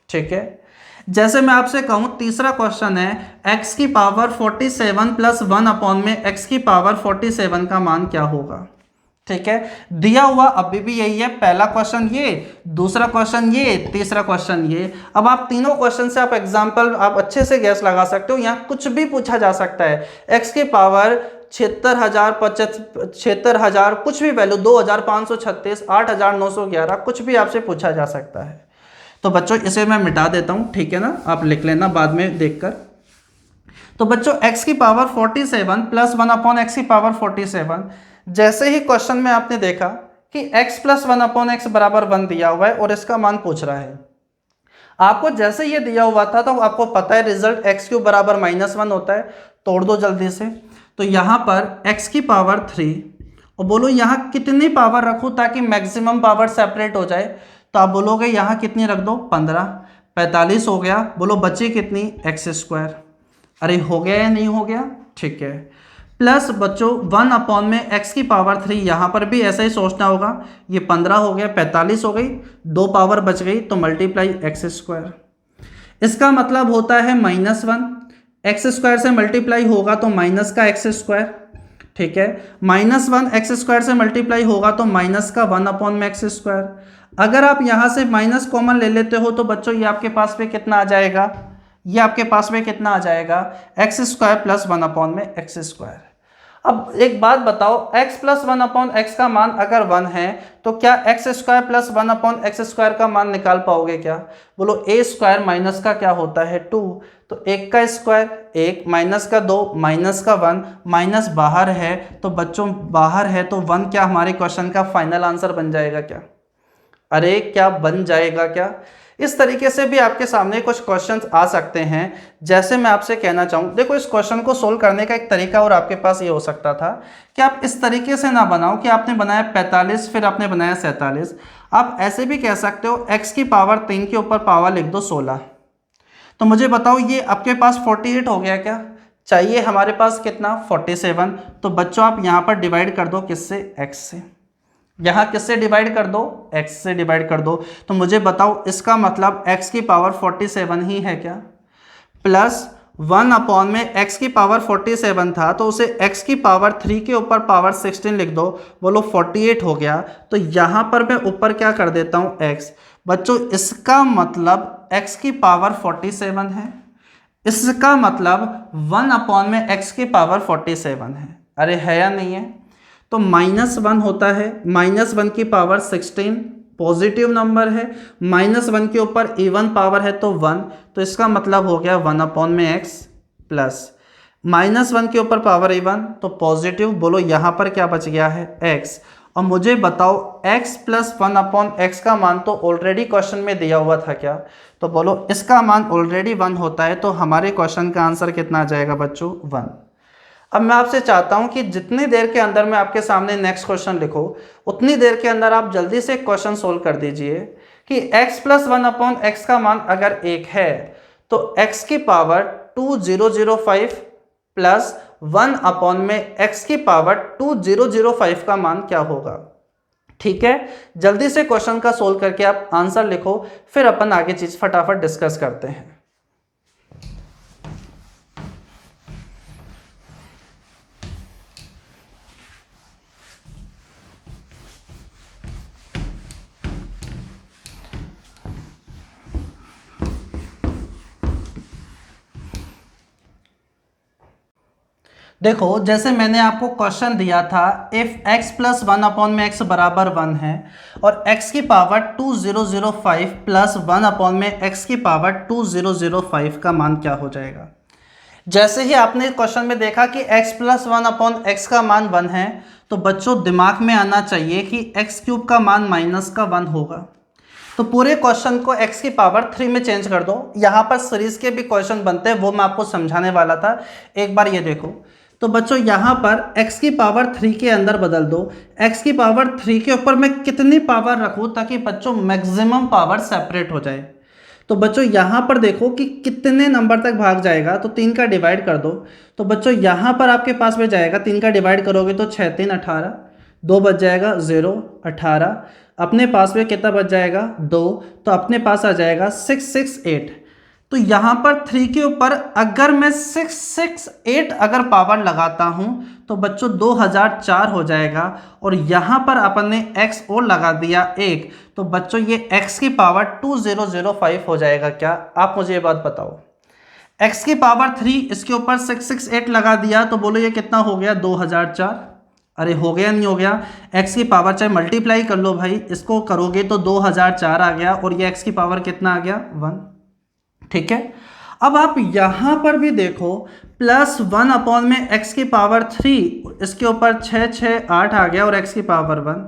ठीक है, जैसे मैं आपसे कहूं तीसरा क्वेश्चन है x की पावर 47 प्लस 1 अपॉन में x की पावर 47 का मान क्या होगा। ठीक है, दिया हुआ अभी भी यही है, पहला क्वेश्चन ये, दूसरा क्वेश्चन ये, तीसरा क्वेश्चन ये। अब आप तीनों क्वेश्चन से आप एग्जांपल आप अच्छे से गैस लगा सकते हो, यहाँ कुछ भी पूछा जा सकता है। x की पावर 76,000 कुछ भी वैल्यू, 2,536, 8,911 कुछ भी आपसे पूछा जा सकता है। तो बच्चों इसे मैं मिटा देता हूँ, ठीक है ना, आप लिख लेना बाद में देखकर। तो बच्चों x की पावर 47 प्लस 1 अपॉन एक्स की पावर 47, जैसे ही क्वेश्चन में आपने देखा कि x प्लस 1 अपॉन एक्स बराबर 1 दिया हुआ है और इसका मान पूछ रहा है, आपको जैसे ये दिया हुआ था तो आपको पता है रिजल्ट x क्यूब बराबर -1 होता है। तोड़ दो जल्दी से। तो यहाँ पर x की पावर 3 और बोलो यहाँ कितनी पावर रखूँ ताकि मैक्सिमम पावर सेपरेट हो जाए। तो आप बोलोगे यहाँ कितनी रख दो 15, 45 हो गया। बोलो बची कितनी x²। अरे हो गया या नहीं हो गया, ठीक है। प्लस बच्चों 1 अपॉन में x की पावर 3, यहाँ पर भी ऐसा ही सोचना होगा। ये 15 हो गया, 45 हो गई, 2 पावर बच गई तो मल्टीप्लाई x²। इसका मतलब होता है -1, x² से मल्टीप्लाई होगा तो माइनस का x²। ठीक है, -1 x² से मल्टीप्लाई होगा तो माइनस का 1 अपॉन में x²। अगर आप यहाँ से माइनस कॉमन ले लेते हो तो बच्चों ये आपके पास में कितना आ जाएगा, ये आपके पास में कितना आ जाएगा x² प्लस 1 अपॉन में x²। अब एक बात बताओ, x प्लस 1 अपॉन एक्स का मान अगर 1 है तो क्या x² प्लस 1 अपॉन x² का मान निकाल पाओगे क्या। बोलो a² माइनस का क्या होता है 2, तो 1 का स्क्वायर 1, माइनस का 2, माइनस का 1, माइनस बाहर है तो बच्चों बाहर है तो 1 क्या हमारे क्वेश्चन का फाइनल आंसर बन जाएगा क्या। अरे क्या बन जाएगा क्या। इस तरीके से भी आपके सामने कुछ क्वेश्चंस आ सकते हैं। जैसे मैं आपसे कहना चाहूँ, देखो इस क्वेश्चन को सोल्व करने का एक तरीका और आपके पास ये हो सकता था कि आप इस तरीके से ना बनाओ कि आपने बनाया 45 फिर आपने बनाया 47। आप ऐसे भी कह सकते हो x की पावर 3 के ऊपर पावर लिख दो 16। तो मुझे बताओ ये आपके पास 48 हो गया क्या, चाहिए हमारे पास कितना 47। तो बच्चों आप यहाँ पर डिवाइड कर दो किससे, x से। यहाँ किससे डिवाइड कर दो, x से डिवाइड कर दो। तो मुझे बताओ इसका मतलब x की पावर 47 ही है क्या। प्लस 1 अपॉन में x की पावर 47 था तो उसे x की पावर 3 के ऊपर पावर 16 लिख दो। बोलो 48 हो गया। तो यहाँ पर मैं ऊपर क्या कर देता हूँ x। बच्चों इसका मतलब x की पावर 47 है, इसका मतलब 1 अपॉन में x की पावर 47 है। अरे है या नहीं है। तो -1 होता है, -1 की पावर 16 पॉजिटिव नंबर है, -1 के ऊपर इवन पावर है तो 1, तो इसका मतलब हो गया 1 अपॉन में x प्लस -1 के ऊपर पावर इवन तो पॉजिटिव। बोलो यहाँ पर क्या बच गया है x। और मुझे बताओ x प्लस 1 अपॉन एक्स का मान तो ऑलरेडी क्वेश्चन में दिया हुआ था क्या। तो बोलो इसका मान ऑलरेडी 1 होता है तो हमारे क्वेश्चन का आंसर कितना आ जाएगा बच्चों 1। अब मैं आपसे चाहता हूं कि जितनी देर के अंदर मैं आपके सामने नेक्स्ट क्वेश्चन लिखो उतनी देर के अंदर आप जल्दी से क्वेश्चन सोल्व कर दीजिए कि x प्लस 1 अपॉन एक्स का मान अगर 1 है तो x की पावर 2005 प्लस 1 अपॉन में x की पावर 2005 का मान क्या होगा। ठीक है, जल्दी से क्वेश्चन का सोल्व करके आप आंसर लिखो, फिर अपन आगे चीज फटाफट डिस्कस करते हैं। देखो, जैसे मैंने आपको क्वेश्चन दिया था, इफ x प्लस 1/x बराबर 1 है और x की पावर 2005 प्लस 1/x की पावर 2005 का मान क्या हो जाएगा। जैसे ही आपने क्वेश्चन में देखा कि x प्लस 1/x का मान 1 है, तो बच्चों दिमाग में आना चाहिए कि x क्यूब का मान माइनस का 1 होगा। तो पूरे क्वेश्चन को x की पावर 3 में चेंज कर दो। यहाँ पर सीरीज के भी क्वेश्चन बनते हैं, वो मैं आपको समझाने वाला था, एक बार ये देखो। तो बच्चों यहाँ पर x की पावर 3 के अंदर बदल दो। x की पावर 3 के ऊपर मैं कितनी पावर रखूँ ताकि बच्चों मैक्सिमम पावर सेपरेट हो जाए। तो बच्चों यहाँ पर देखो कि कितने नंबर तक भाग जाएगा, तो 3 का डिवाइड कर दो। तो बच्चों यहाँ पर आपके पास में जाएगा, 3 का डिवाइड करोगे तो 6 3 18, 2 बच जाएगा 0 18, अपने पास में कितना बच जाएगा 2, तो अपने पास आ जाएगा 668। तो यहाँ पर 3 के ऊपर अगर मैं 668 अगर पावर लगाता हूँ तो बच्चों 2004 हो जाएगा, और यहाँ पर अपन ने x और लगा दिया 1, तो बच्चों ये x की पावर 2005 हो जाएगा। क्या आप मुझे ये बात बताओ, x की पावर 3 इसके ऊपर 668 लगा दिया तो बोलो ये कितना हो गया 2004। अरे हो गया नहीं हो गया, x की पावर चाहे मल्टीप्लाई कर लो भाई, इसको करोगे तो 2004 आ गया और ये x की पावर कितना आ गया 1। ठीक है, अब आप यहां पर भी देखो प्लस 1/x की पावर 3, इसके ऊपर 6 6 8 आ गया और x की पावर 1।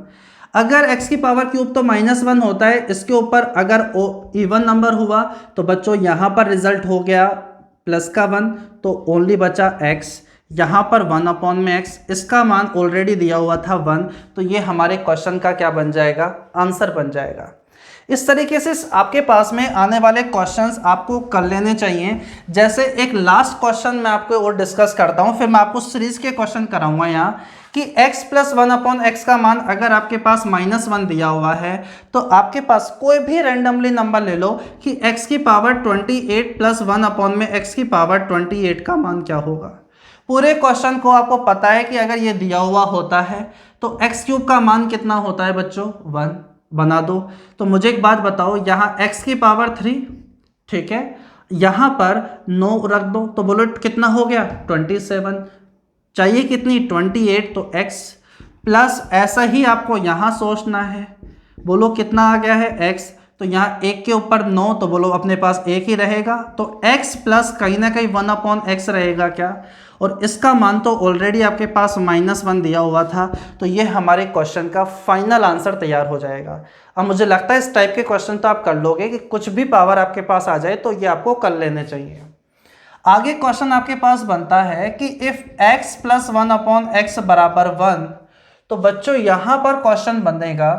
अगर x की पावर क्यूब तो -1 होता है, इसके ऊपर अगर इवन नंबर हुआ तो बच्चों यहां पर रिजल्ट हो गया प्लस का 1, तो ओनली बचा x। यहाँ पर 1/x, इसका मान ऑलरेडी दिया हुआ था 1, तो ये हमारे क्वेश्चन का क्या बन जाएगा, आंसर बन जाएगा। इस तरीके से आपके पास में आने वाले क्वेश्चंस आपको कर लेने चाहिए। जैसे एक लास्ट क्वेश्चन मैं आपको और डिस्कस करता हूँ, फिर मैं आपको सीरीज के क्वेश्चन कराऊंगा यहाँ कि x प्लस 1/x का मान अगर आपके पास -1 दिया हुआ है, तो आपके पास कोई भी रैंडमली नंबर ले लो कि x की पावर 28 प्लस 1/x की पावर 28 का मान क्या होगा। पूरे क्वेश्चन को आपको पता है कि अगर ये दिया हुआ होता है तो x क्यूब का मान कितना होता है बच्चों 1, बना दो। तो मुझे एक बात बताओ, यहाँ x की पावर 3, ठीक है, यहाँ पर 9 रख दो तो बोलो कितना हो गया 27, चाहिए कितनी 28, तो x प्लस ऐसा ही आपको यहाँ सोचना है, बोलो कितना आ गया है x, तो यहाँ 1 के ऊपर 9, तो बोलो अपने पास 1 ही रहेगा, तो x प्लस कहीं ना कहीं 1/x रहेगा क्या, और इसका मान तो ऑलरेडी आपके पास -1 दिया हुआ था, तो ये हमारे क्वेश्चन का फाइनल आंसर तैयार हो जाएगा। अब मुझे लगता है इस टाइप के क्वेश्चन तो आप कर लोगे कि कुछ भी पावर आपके पास आ जाए तो ये आपको कर लेने चाहिए। आगे क्वेश्चन आपके पास बनता है कि इफ x प्लस 1/x बराबर 1, तो बच्चों यहाँ पर क्वेश्चन बनेगा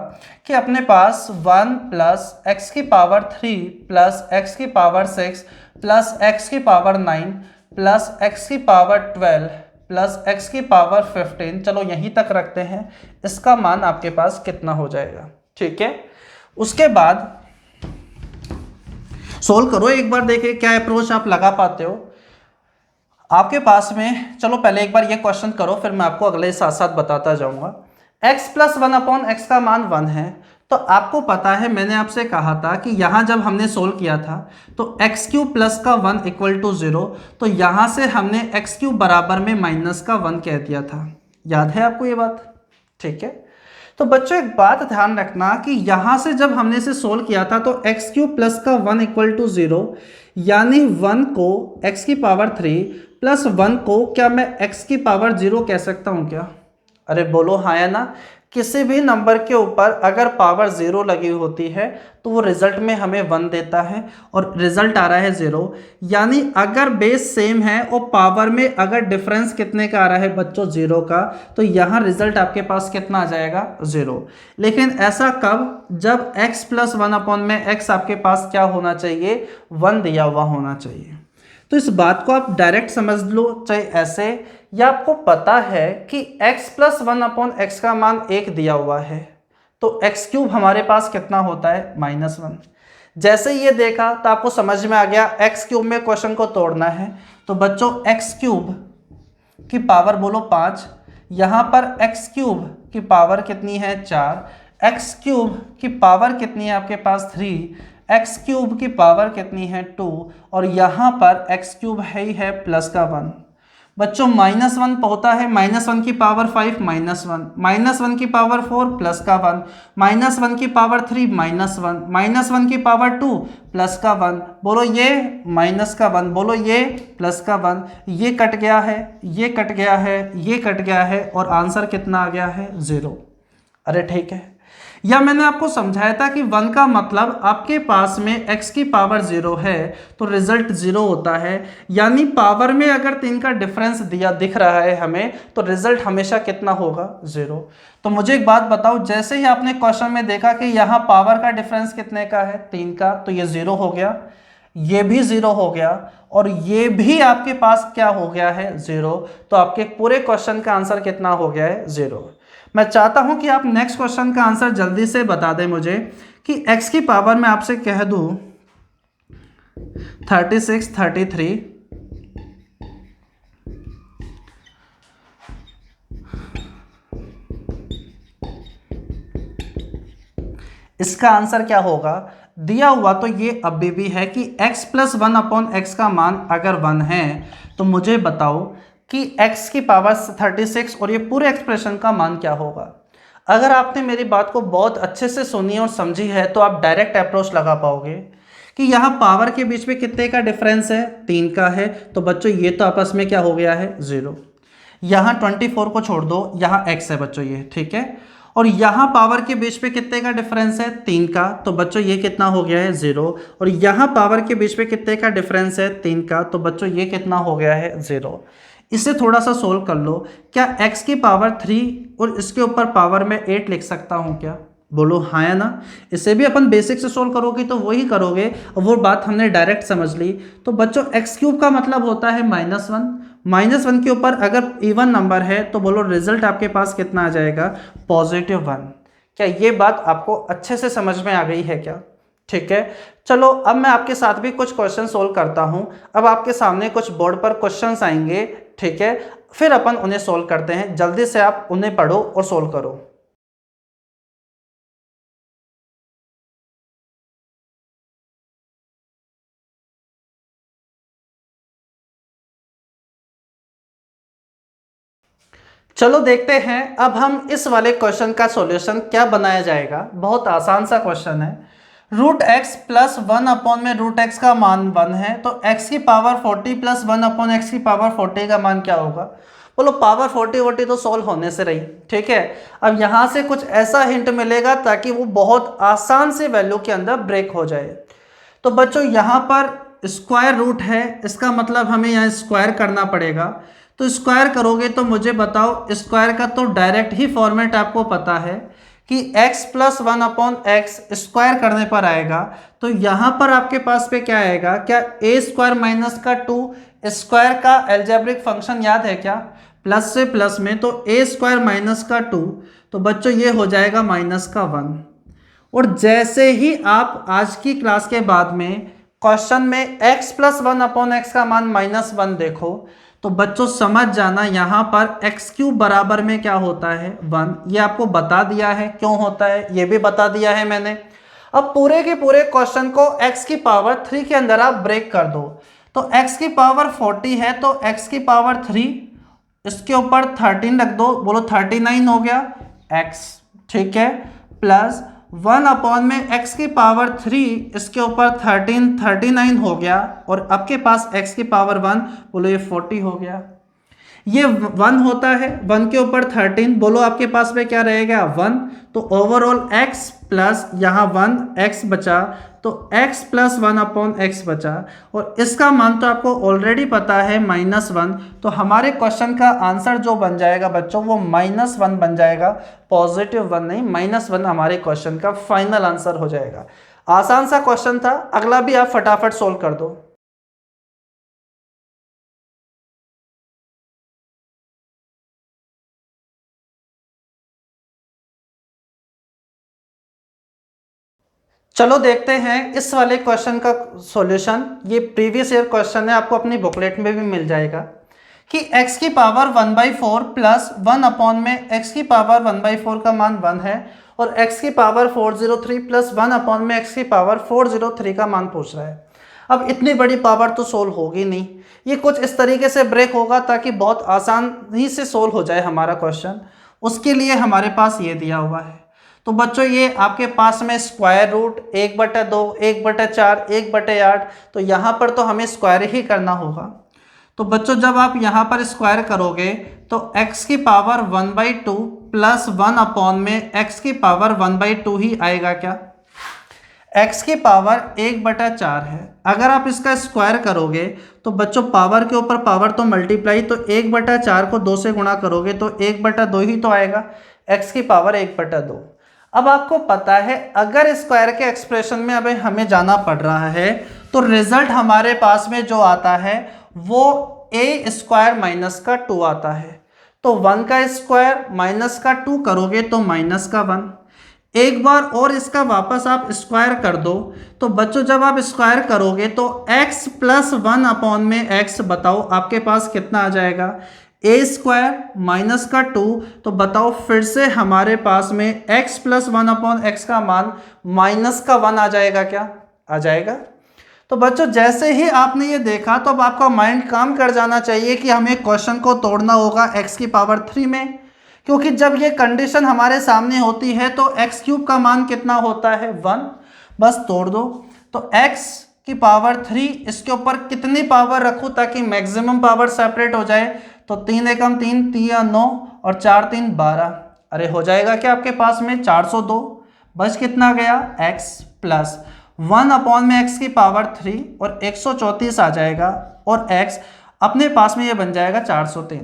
कि अपने पास 1 प्लस x की पावर 3 प्लस x की पावर 6 प्लस x की पावर 9 प्लस x की पावर 12 प्लस x की पावर 15, चलो यहीं तक रखते हैं, इसका मान आपके पास कितना हो जाएगा। ठीक है, उसके बाद सोल्व करो, एक बार देखिए क्या अप्रोच आप लगा पाते हो आपके पास में। चलो पहले एक बार ये क्वेश्चन करो, फिर मैं आपको अगले साथ साथ बताता जाऊंगा। x प्लस 1/x का मान 1 है, तो आपको पता है मैंने आपसे कहा था कि यहाँ जब हमने सोल्व किया था तो x क्यूब प्लस का 1 इक्वल टू 0, तो यहाँ से हमने x क्यूब बराबर में माइनस का 1 कह दिया था, याद है आपको ये बात। ठीक है, तो बच्चों एक बात ध्यान रखना कि यहाँ से जब हमने इसे सोल्व किया था तो x क्यूब प्लस का 1 इक्वल टू 0, यानी 1 को x की पावर 3 प्लस 1 को क्या मैं x की पावर 0 कह सकता हूँ क्या? अरे बोलो हाँ या ना। किसी भी नंबर के ऊपर अगर पावर 0 लगी होती है तो वो रिजल्ट में हमें 1 देता है, और रिजल्ट आ रहा है 0, यानी अगर बेस सेम है और पावर में अगर डिफरेंस कितने का आ रहा है बच्चों 0 का, तो यहाँ रिजल्ट आपके पास कितना आ जाएगा 0। लेकिन ऐसा कब, जब x प्लस 1/x आपके पास क्या होना चाहिए 1 दिया हुआ होना चाहिए। तो इस बात को आप डायरेक्ट समझ लो, चाहे ऐसे, या आपको पता है कि x प्लस 1/x का मान 1 दिया हुआ है, तो एक्स क्यूब हमारे पास कितना होता है -1। जैसे ये देखा तो आपको समझ में आ गया एक्स क्यूब में क्वेश्चन को तोड़ना है। तो बच्चों एक्स क्यूब की पावर बोलो 5, यहाँ पर एक्स क्यूब की पावर कितनी है 4, एक्स क्यूब की पावर कितनी है आपके पास 3, एक्स क्यूब की पावर कितनी है 2, और यहाँ पर एक्स क्यूब है ही है प्लस का 1। बच्चों -1 होता है -1 की पावर 5 -1, -1 की पावर 4 प्लस का 1, -1 की पावर 3 -1, -1 की पावर 2 प्लस का 1। बोलो ये माइनस का 1, बोलो ये प्लस का 1, ये कट गया है, ये कट गया है, ये कट गया है, और आंसर कितना आ गया है 0। अरे ठीक है, या मैंने आपको समझाया था कि 1 का मतलब आपके पास में x की पावर 0 है तो रिजल्ट 0 होता है, यानी पावर में अगर 3 का डिफरेंस दिख रहा है हमें तो रिजल्ट हमेशा कितना होगा 0। तो मुझे एक बात बताओ, जैसे ही आपने क्वेश्चन में देखा कि यहाँ पावर का डिफरेंस कितने का है 3 का, तो ये 0 हो गया, ये भी 0 हो गया, और ये भी आपके पास क्या हो गया है 0। तो आपके पूरे क्वेश्चन का आंसर कितना हो गया है 0। मैं चाहता हूं कि आप नेक्स्ट क्वेश्चन का आंसर जल्दी से बता दें मुझे कि x की पावर में आपसे कह दूं 36 33, इसका आंसर क्या होगा। दिया हुआ तो ये अभी भी है कि x प्लस 1/x का मान अगर 1 है तो मुझे बताओ कि x की पावर 36 और ये पूरे एक्सप्रेशन का मान क्या होगा। अगर आपने मेरी बात को बहुत अच्छे से सुनी और समझी है तो आप डायरेक्ट अप्रोच लगा पाओगे कि यहाँ पावर के बीच में कितने का डिफरेंस है 3 का है, तो बच्चों ये तो आपस में क्या हो गया है 0। यहाँ 24 को छोड़ दो, यहाँ x है बच्चों ये, ठीक है, और यहाँ पावर के बीच में कितने का डिफरेंस है 3 का, तो बच्चों ये कितना हो गया है 0, और यहाँ पावर के बीच में कितने का डिफरेंस है 3 का, तो बच्चों ये कितना हो गया है 0। इसे थोड़ा सा सोल्व कर लो, क्या x की पावर 3 और इसके ऊपर पावर में 8 लिख सकता हूँ क्या, बोलो हाँ या ना। इसे भी अपन बेसिक से सोल्व करोगे तो वही करोगे, और वो बात हमने डायरेक्ट समझ ली। तो बच्चों एक्स क्यूब का मतलब होता है -1, -1 के ऊपर अगर इवन नंबर है तो बोलो रिजल्ट आपके पास कितना आ जाएगा +1। क्या ये बात आपको अच्छे से समझ में आ गई है क्या। ठीक है, चलो अब मैं आपके साथ भी कुछ क्वेश्चन सोल्व करता हूं। अब आपके सामने कुछ बोर्ड पर क्वेश्चंस आएंगे, ठीक है, फिर अपन उन्हें सोल्व करते हैं। जल्दी से आप उन्हें पढ़ो और सोल्व करो। चलो देखते हैं अब हम इस वाले क्वेश्चन का सॉल्यूशन क्या बनाया जाएगा। बहुत आसान सा क्वेश्चन है। रूट एक्स प्लस 1 में रूट एक्स का मान 1 है, तो x की पावर 40 प्लस 1/x की पावर 40 का मान क्या होगा। बोलो पावर 40 40 तो सॉल्व होने से रही, ठीक है। अब यहाँ से कुछ ऐसा हिंट मिलेगा ताकि वो बहुत आसान से वैल्यू के अंदर ब्रेक हो जाए। तो बच्चों यहाँ पर स्क्वायर रूट है, इसका मतलब हमें यहाँ स्क्वायर करना पड़ेगा। तो स्क्वायर करोगे तो मुझे बताओ, स्क्वायर का तो डायरेक्ट ही फॉर्मेट आपको पता है कि x प्लस 1/x स्क्वायर करने पर आएगा। तो यहाँ पर आपके पास पे क्या आएगा, क्या a स्क्वायर माइनस का 2 स्क्वायर का एल्जेब्रिक फंक्शन याद है क्या, प्लस से प्लस में, तो a स्क्वायर माइनस का 2, तो बच्चों ये हो जाएगा -1। और जैसे ही आप आज की क्लास के बाद में क्वेश्चन में x प्लस 1/x का मान -1 देखो, तो बच्चों समझ जाना यहाँ पर एक्स क्यूब बराबर में क्या होता है 1। ये आपको बता दिया है क्यों होता है, ये भी बता दिया है मैंने। अब पूरे के पूरे क्वेश्चन को x की पावर 3 के अंदर आप ब्रेक कर दो। तो x की पावर 40 है तो x की पावर 3, इसके ऊपर 13 रख दो, बोलो 39 हो गया x, ठीक है, प्लस 1 में x की पावर 3, इसके ऊपर 39 हो गया, और आपके पास x की पावर 1, बोलो ये 40 हो गया। ये 1 होता है, 1 के ऊपर 13, बोलो आपके पास में क्या रहेगा 1। तो ओवरऑल x प्लस यहाँ 1 x बचा, तो x प्लस 1/x बचा, और इसका मान तो आपको ऑलरेडी पता है -1। तो हमारे क्वेश्चन का आंसर जो बन जाएगा बच्चों वो -1 बन जाएगा, +1 नहीं, -1 हमारे क्वेश्चन का फाइनल आंसर हो जाएगा। आसान सा क्वेश्चन था, अगला भी आप फटाफट सोल्व कर दो। चलो देखते हैं इस वाले क्वेश्चन का सॉल्यूशन। ये प्रीवियस ईयर क्वेश्चन है, आपको अपनी बुकलेट में भी मिल जाएगा कि x की पावर 1/4 प्लस 1 अपॉन में x की पावर 1/4 का मान 1 है और x की पावर 403 प्लस 1 अपॉन में x की पावर 403 का मान पूछ रहा है। अब इतनी बड़ी पावर तो सोल्व होगी नहीं, ये कुछ इस तरीके से ब्रेक होगा ताकि बहुत आसानी से सोल्व हो जाए हमारा क्वेश्चन। उसके लिए हमारे पास ये दिया हुआ है। तो बच्चों ये आपके पास में स्क्वायर रूट 1/2, 1/4, 1/8, तो यहाँ पर तो हमें स्क्वायर ही करना होगा। तो बच्चों जब आप यहाँ पर स्क्वायर करोगे तो x की पावर 1/2 प्लस 1 अपॉन में x की पावर 1/2 ही आएगा क्या। x की पावर 1/4 है, अगर आप इसका स्क्वायर करोगे तो बच्चों पावर के ऊपर पावर तो मल्टीप्लाई, तो 1/4 को 2 से गुणा करोगे तो 1/2 ही तो आएगा, x की पावर 1/2। अब आपको पता है अगर स्क्वायर के एक्सप्रेशन में अभी हमें जाना पड़ रहा है तो रिजल्ट हमारे पास में जो आता है वो a स्क्वायर माइनस का 2 आता है। तो 1 का स्क्वायर माइनस का 2 करोगे तो माइनस का 1। एक बार और इसका वापस आप स्क्वायर कर दो तो बच्चों जब आप स्क्वायर करोगे तो x प्लस 1 अपॉन में x, बताओ आपके पास कितना आ जाएगा, a स्क्वायर माइनस का 2। तो बताओ फिर से हमारे पास में x प्लस 1 अपॉन x का मान माइनस का 1 आ जाएगा क्या, आ जाएगा। तो बच्चों जैसे ही आपने ये देखा तो अब आपका माइंड काम कर जाना चाहिए कि हमें क्वेश्चन को तोड़ना होगा x की पावर 3 में, क्योंकि जब ये कंडीशन हमारे सामने होती है तो x क्यूब का मान कितना होता है 1। बस तोड़ दो। तो x की पावर 3 इसके ऊपर कितनी पावर रखूं ताकि मैक्सिमम पावर सेपरेट हो जाए, तो 3 एकम 3, 3 9 और 4 3 12। अरे हो जाएगा क्या आपके पास में 402। बस कितना गया x प्लस 1 अपॉन में x की पावर 3 और 134 आ जाएगा और x अपने पास में ये बन जाएगा 403।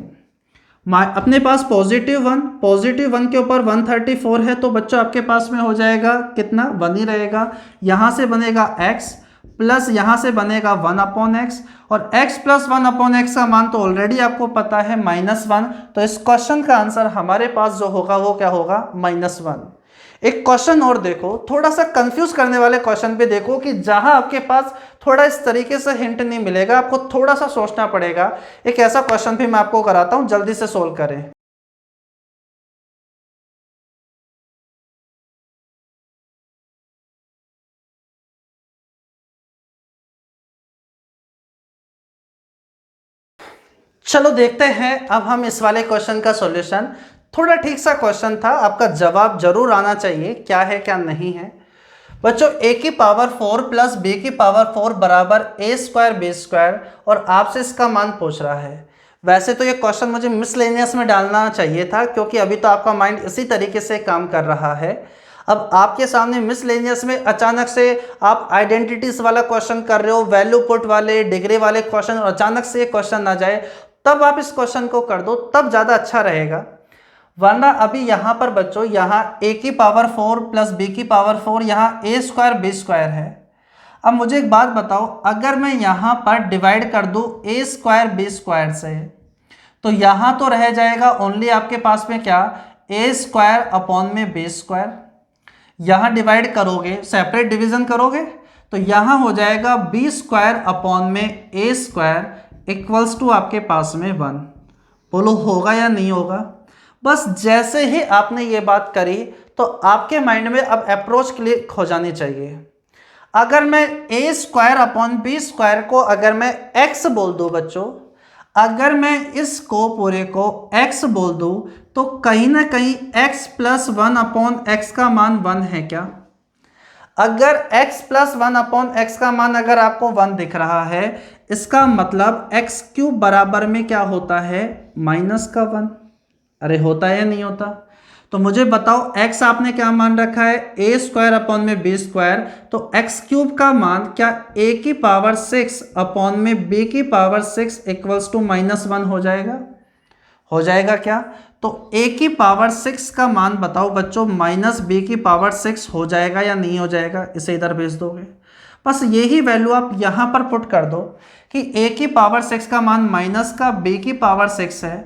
अपने पास पॉजिटिव 1 के ऊपर 134 है तो बच्चों आपके पास में हो जाएगा कितना 1 ही रहेगा। यहाँ से बनेगा x प्लस यहाँ से बनेगा 1 अपॉन एक्स और x प्लस 1 अपॉन एक्स का मान तो ऑलरेडी आपको पता है -1। तो इस क्वेश्चन का आंसर हमारे पास जो होगा वो क्या होगा -1। एक क्वेश्चन और देखो, थोड़ा सा कंफ्यूज करने वाले क्वेश्चन पे देखो कि जहां आपके पास थोड़ा इस तरीके से हिंट नहीं मिलेगा, आपको थोड़ा सा सोचना पड़ेगा। एक ऐसा क्वेश्चन भी मैं आपको कराता हूं, जल्दी से सोल्व करें। चलो देखते हैं अब हम इस वाले क्वेश्चन का सॉल्यूशन। थोड़ा ठीक सा क्वेश्चन था, आपका जवाब जरूर आना चाहिए क्या है क्या नहीं है। बच्चों a की पावर 4 प्लस b की पावर 4 बराबर a स्क्वायर b स्क्वायर और आपसे इसका मान पूछ रहा है। वैसे तो ये क्वेश्चन मुझे मिसलेनियस में डालना चाहिए था क्योंकि अभी तो आपका माइंड इसी तरीके से काम कर रहा है। अब आपके सामने मिसलेनियस में अचानक से आप आइडेंटिटीज वाला क्वेश्चन कर रहे हो, वैल्यू पुट वाले, डिग्री वाले क्वेश्चन, और अचानक से ये क्वेश्चन आ जाए तब आप इस क्वेश्चन को कर दो, तब ज़्यादा अच्छा रहेगा। वरना अभी यहाँ पर बच्चों यहाँ a की पावर 4 प्लस b की पावर 4, यहाँ a स्क्वायर b स्क्वायर है। अब मुझे एक बात बताओ, अगर मैं यहाँ पर डिवाइड कर दूँ a स्क्वायर b स्क्वायर से तो यहाँ तो रह जाएगा ओनली आपके पास में क्या, a स्क्वायर अपॉन में b स्क्वायर। यहाँ डिवाइड करोगे, सेपरेट डिवीजन करोगे तो यहाँ हो जाएगा b स्क्वायर अपॉन में a स्क्वायर इक्वल्स टू आपके पास में 1। बोलो होगा या नहीं होगा। बस जैसे ही आपने ये बात करी तो आपके माइंड में अब अप्रोच क्लिक हो जानी चाहिए। अगर मैं a square upon b square को अगर मैं x बोल दूं बच्चों, अगर मैं इसको पूरे को x बोल दूं तो कहीं ना कहीं x प्लस 1 अपॉन x का मान 1 है क्या। अगर x प्लस 1 अपॉन x का मान अगर आपको 1 दिख रहा है, इसका मतलब x क्यूब बराबर में क्या होता है, माइनस का 1। अरे होता है या नहीं होता। तो मुझे बताओ x आपने क्या मान रखा है, a स्क्वायर अपॉन में b स्क्वायर, तो x क्यूब का मान क्या a की पावर 6 अपॉन में b की पावर 6 इक्वल्स टू -1 हो जाएगा। हो जाएगा क्या। तो a की पावर 6 का मान बताओ बच्चों माइनस b की पावर 6 हो जाएगा या नहीं हो जाएगा। इसे इधर भेज दोगे, बस यही वैल्यू आप यहाँ पर पुट कर दो कि a की पावर 6 का मान माइनस का b की पावर 6 है,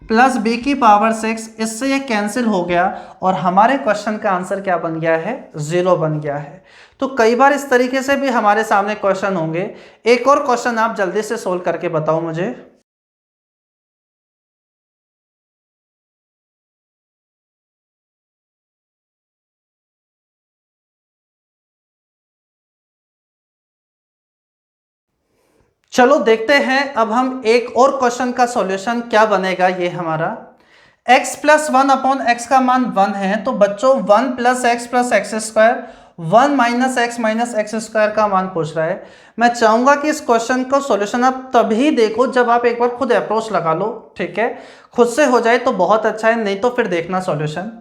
प्लस बी की पावर 6, इससे ये कैंसिल हो गया और हमारे क्वेश्चन का आंसर क्या बन गया है, 0 बन गया है। तो कई बार इस तरीके से भी हमारे सामने क्वेश्चन होंगे। एक और क्वेश्चन आप जल्दी से सोल्व करके बताओ मुझे। चलो देखते हैं अब हम एक और क्वेश्चन का सॉल्यूशन क्या बनेगा। ये हमारा x प्लस 1 अपॉन एक्स का मान 1 है, तो बच्चों 1 plus x square 1 minus x square का मान पूछ रहा है। मैं चाहूंगा कि इस क्वेश्चन का सॉल्यूशन आप तभी देखो जब आप एक बार खुद अप्रोच लगा लो, ठीक है। खुद से हो जाए तो बहुत अच्छा है, नहीं तो फिर देखना सॉल्यूशन।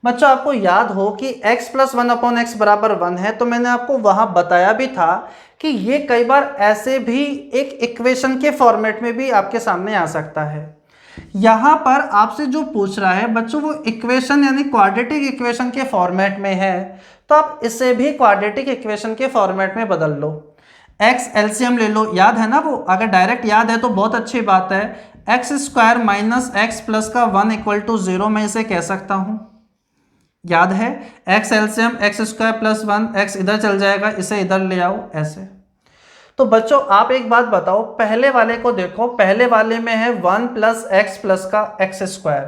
बच्चों आपको याद हो कि x प्लस 1 अपॉन एक्स बराबर 1 है, तो मैंने आपको वहां बताया भी था कि ये कई बार ऐसे भी एक इक्वेशन के फॉर्मेट में भी आपके सामने आ सकता है। यहां पर आपसे जो पूछ रहा है बच्चों वो इक्वेशन यानी क्वाड्रेटिक इक्वेशन के फॉर्मेट में है, तो आप इसे भी क्वाड्रेटिक इक्वेशन के फॉर्मेट में बदल लो। x एलसीएम ले लो, याद है ना वो, अगर डायरेक्ट याद है तो बहुत अच्छी बात है। X square minus x plus का 1 इक्वल टू 0 मैं इसे कह सकता हूं, याद है। x LCM x square plus 1, x इधर चल जाएगा, इसे इधर ले आओ ऐसे। तो बच्चों आप एक बात बताओ, पहले वाले को देखो, पहले वाले में है 1 प्लस एक्स प्लस का एक्स स्क्वायर।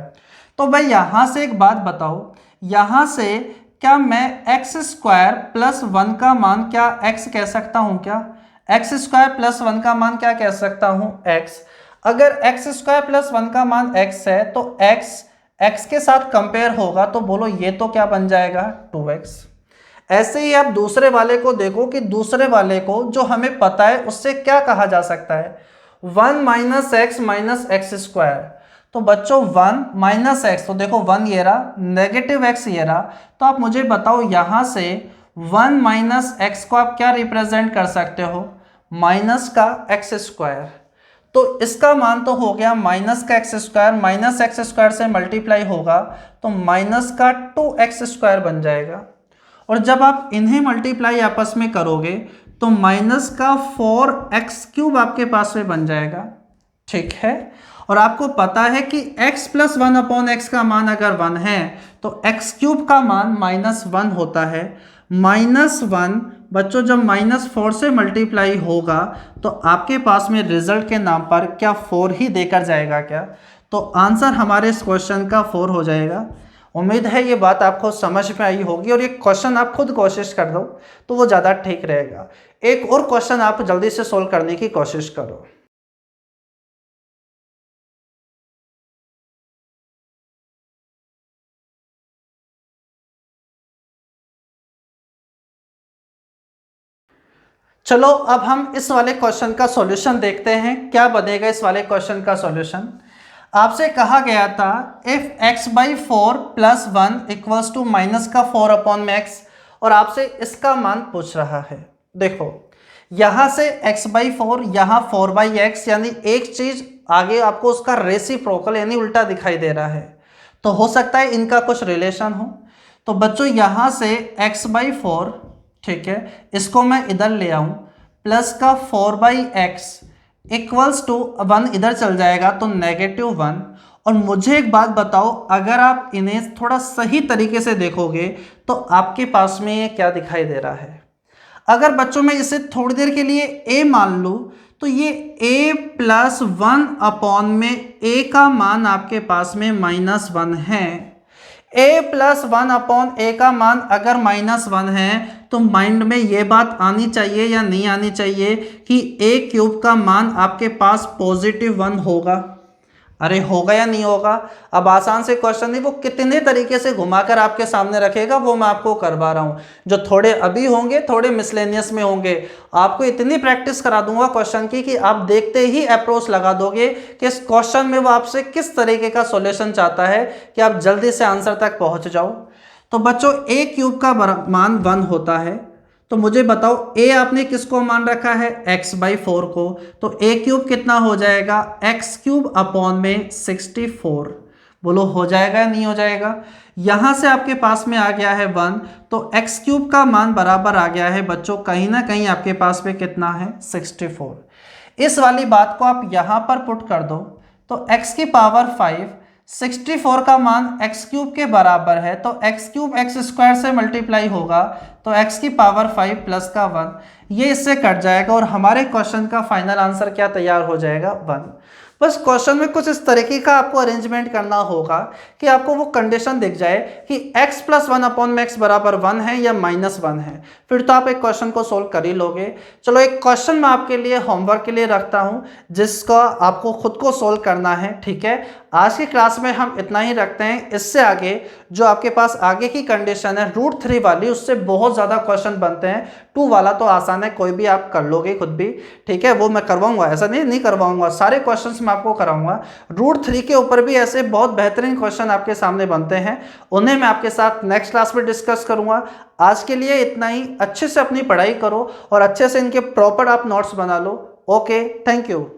तो भाई यहां से एक बात बताओ, यहां से क्या मैं एक्स स्क्वायर प्लस 1 का मान क्या x कह सकता हूं क्या? एक्स स्क्वायर प्लस 1 का मान क्या कह सकता हूं, x। अगर एक्स स्क्वायर प्लस 1 का मान x है तो x के साथ कंपेयर होगा, तो बोलो ये तो क्या बन जाएगा, 2x। ऐसे ही आप दूसरे वाले को देखो कि दूसरे वाले को जो हमें पता है उससे क्या कहा जा सकता है, 1 माइनस एक्स स्क्वायर। तो बच्चों 1 माइनस एक्स, तो देखो 1 ये रहा, नेगेटिव एक्स ये रहा, तो आप मुझे बताओ यहां से 1 माइनस एक्स को आप क्या रिप्रेजेंट कर सकते हो, माइनस का एक्स स्क्वायर। तो इसका मान तो हो गया माइनस का x square, minus x square से मल्टीप्लाई होगा तो माइनस का 2x स्क्वायर बन जाएगा। और जब आप इन्हें मल्टीप्लाई आपस में करोगे तो माइनस का 4x क्यूब आपके पास में बन जाएगा, ठीक है। और आपको पता है कि x प्लस 1 अपॉन एक्स का मान अगर 1 है तो x क्यूब का मान -1 होता है। -1 बच्चों जब -4 से मल्टीप्लाई होगा तो आपके पास में रिजल्ट के नाम पर क्या 4 ही देकर जाएगा क्या? तो आंसर हमारे इस क्वेश्चन का 4 हो जाएगा। उम्मीद है ये बात आपको समझ में आई होगी और ये क्वेश्चन आप खुद कोशिश कर दो तो वो ज़्यादा ठीक रहेगा। एक और क्वेश्चन आप जल्दी से सोल्व करने की कोशिश करो। चलो अब हम इस वाले क्वेश्चन का सॉल्यूशन देखते हैं, क्या बनेगा इस वाले क्वेश्चन का सॉल्यूशन। आपसे कहा गया था if x by 4 plus 1 equals two minus का 4 अपॉन में x, और आपसे इसका मान पूछ रहा है। देखो यहां से x बाई 4, यहाँ 4 बाई एक्स, यानी एक चीज आगे आपको उसका रेसिप्रोकल यानी उल्टा दिखाई दे रहा है, तो हो सकता है इनका कुछ रिलेशन हो। तो बच्चों यहां से x बाई 4, ठीक है, इसको मैं इधर ले आऊं, प्लस का 4 बाई एक्स इक्वल्स टू 1 इधर चल जाएगा तो -1। और मुझे एक बात बताओ, अगर आप इन्हें थोड़ा सही तरीके से देखोगे तो आपके पास में ये क्या दिखाई दे रहा है। अगर बच्चों में इसे थोड़ी देर के लिए a मान लूं तो ये a प्लस 1 अपॉन में a का मान आपके पास में -1 है। a प्लस 1 अपॉन a का मान अगर -1 है तो माइंड में ये बात आनी चाहिए या नहीं आनी चाहिए कि a क्यूब का मान आपके पास +1 होगा। अरे होगा या नहीं होगा? अब आसान से क्वेश्चन नहीं, वो कितने तरीके से घुमाकर आपके सामने रखेगा वो मैं आपको करवा रहा हूँ। जो थोड़े अभी होंगे, थोड़े मिसलेनियस में होंगे, आपको इतनी प्रैक्टिस करा दूंगा क्वेश्चन की कि आप देखते ही अप्रोच लगा दोगे कि इस क्वेश्चन में वो आपसे किस तरीके का सॉल्यूशन चाहता है कि आप जल्दी से आंसर तक पहुंच जाओ। तो बच्चों a क्यूब का मान 1 होता है, तो मुझे बताओ a आपने किसको मान रखा है, x बाई 4 को, तो a क्यूब कितना हो जाएगा, x क्यूब अपॉन में 64। बोलो हो जाएगा या नहीं हो जाएगा? यहां से आपके पास में आ गया है 1, तो x क्यूब का मान बराबर आ गया है बच्चों कहीं ना कहीं आपके पास में कितना है, 64। इस वाली बात को आप यहां पर पुट कर दो तो x की पावर 5 64 का मान एक्स क्यूब के बराबर है, तो एक्स क्यूब एक्स स्क्वायर से मल्टीप्लाई होगा, तो एक्स की पावर 5 प्लस का 1, ये इससे कट जाएगा और हमारे क्वेश्चन का फाइनल आंसर क्या तैयार हो जाएगा, 1। बस क्वेश्चन में कुछ इस तरीके का आपको अरेंजमेंट करना होगा कि आपको वो कंडीशन दिख जाए कि x प्लस 1 अपॉन में x बराबर 1 है या -1 है, फिर तो आप एक क्वेश्चन को सोल्व कर ही लोगे। चलो एक क्वेश्चन मैं आपके लिए होमवर्क के लिए रखता हूं जिसका आपको खुद को सोल्व करना है, ठीक है। आज की क्लास में हम इतना ही रखते हैं। इससे आगे जो आपके पास आगे की कंडीशन है √3 वाली, उससे बहुत ज़्यादा क्वेश्चन बनते हैं। 2 वाला तो आसान है, कोई भी आप कर लोगे खुद भी, ठीक है। वो मैं करवाऊंगा, ऐसा नहीं करवाऊंगा, सारे क्वेश्चंस मैं आपको कराऊंगा। √3 के ऊपर भी ऐसे बहुत बेहतरीन क्वेश्चन आपके सामने बनते हैं, उन्हें मैं आपके साथ नेक्स्ट क्लास में डिस्कस करूंगा। आज के लिए इतना ही। अच्छे से अपनी पढ़ाई करो और अच्छे से इनके प्रॉपर आप नोट्स बना लो। Okay, thank you.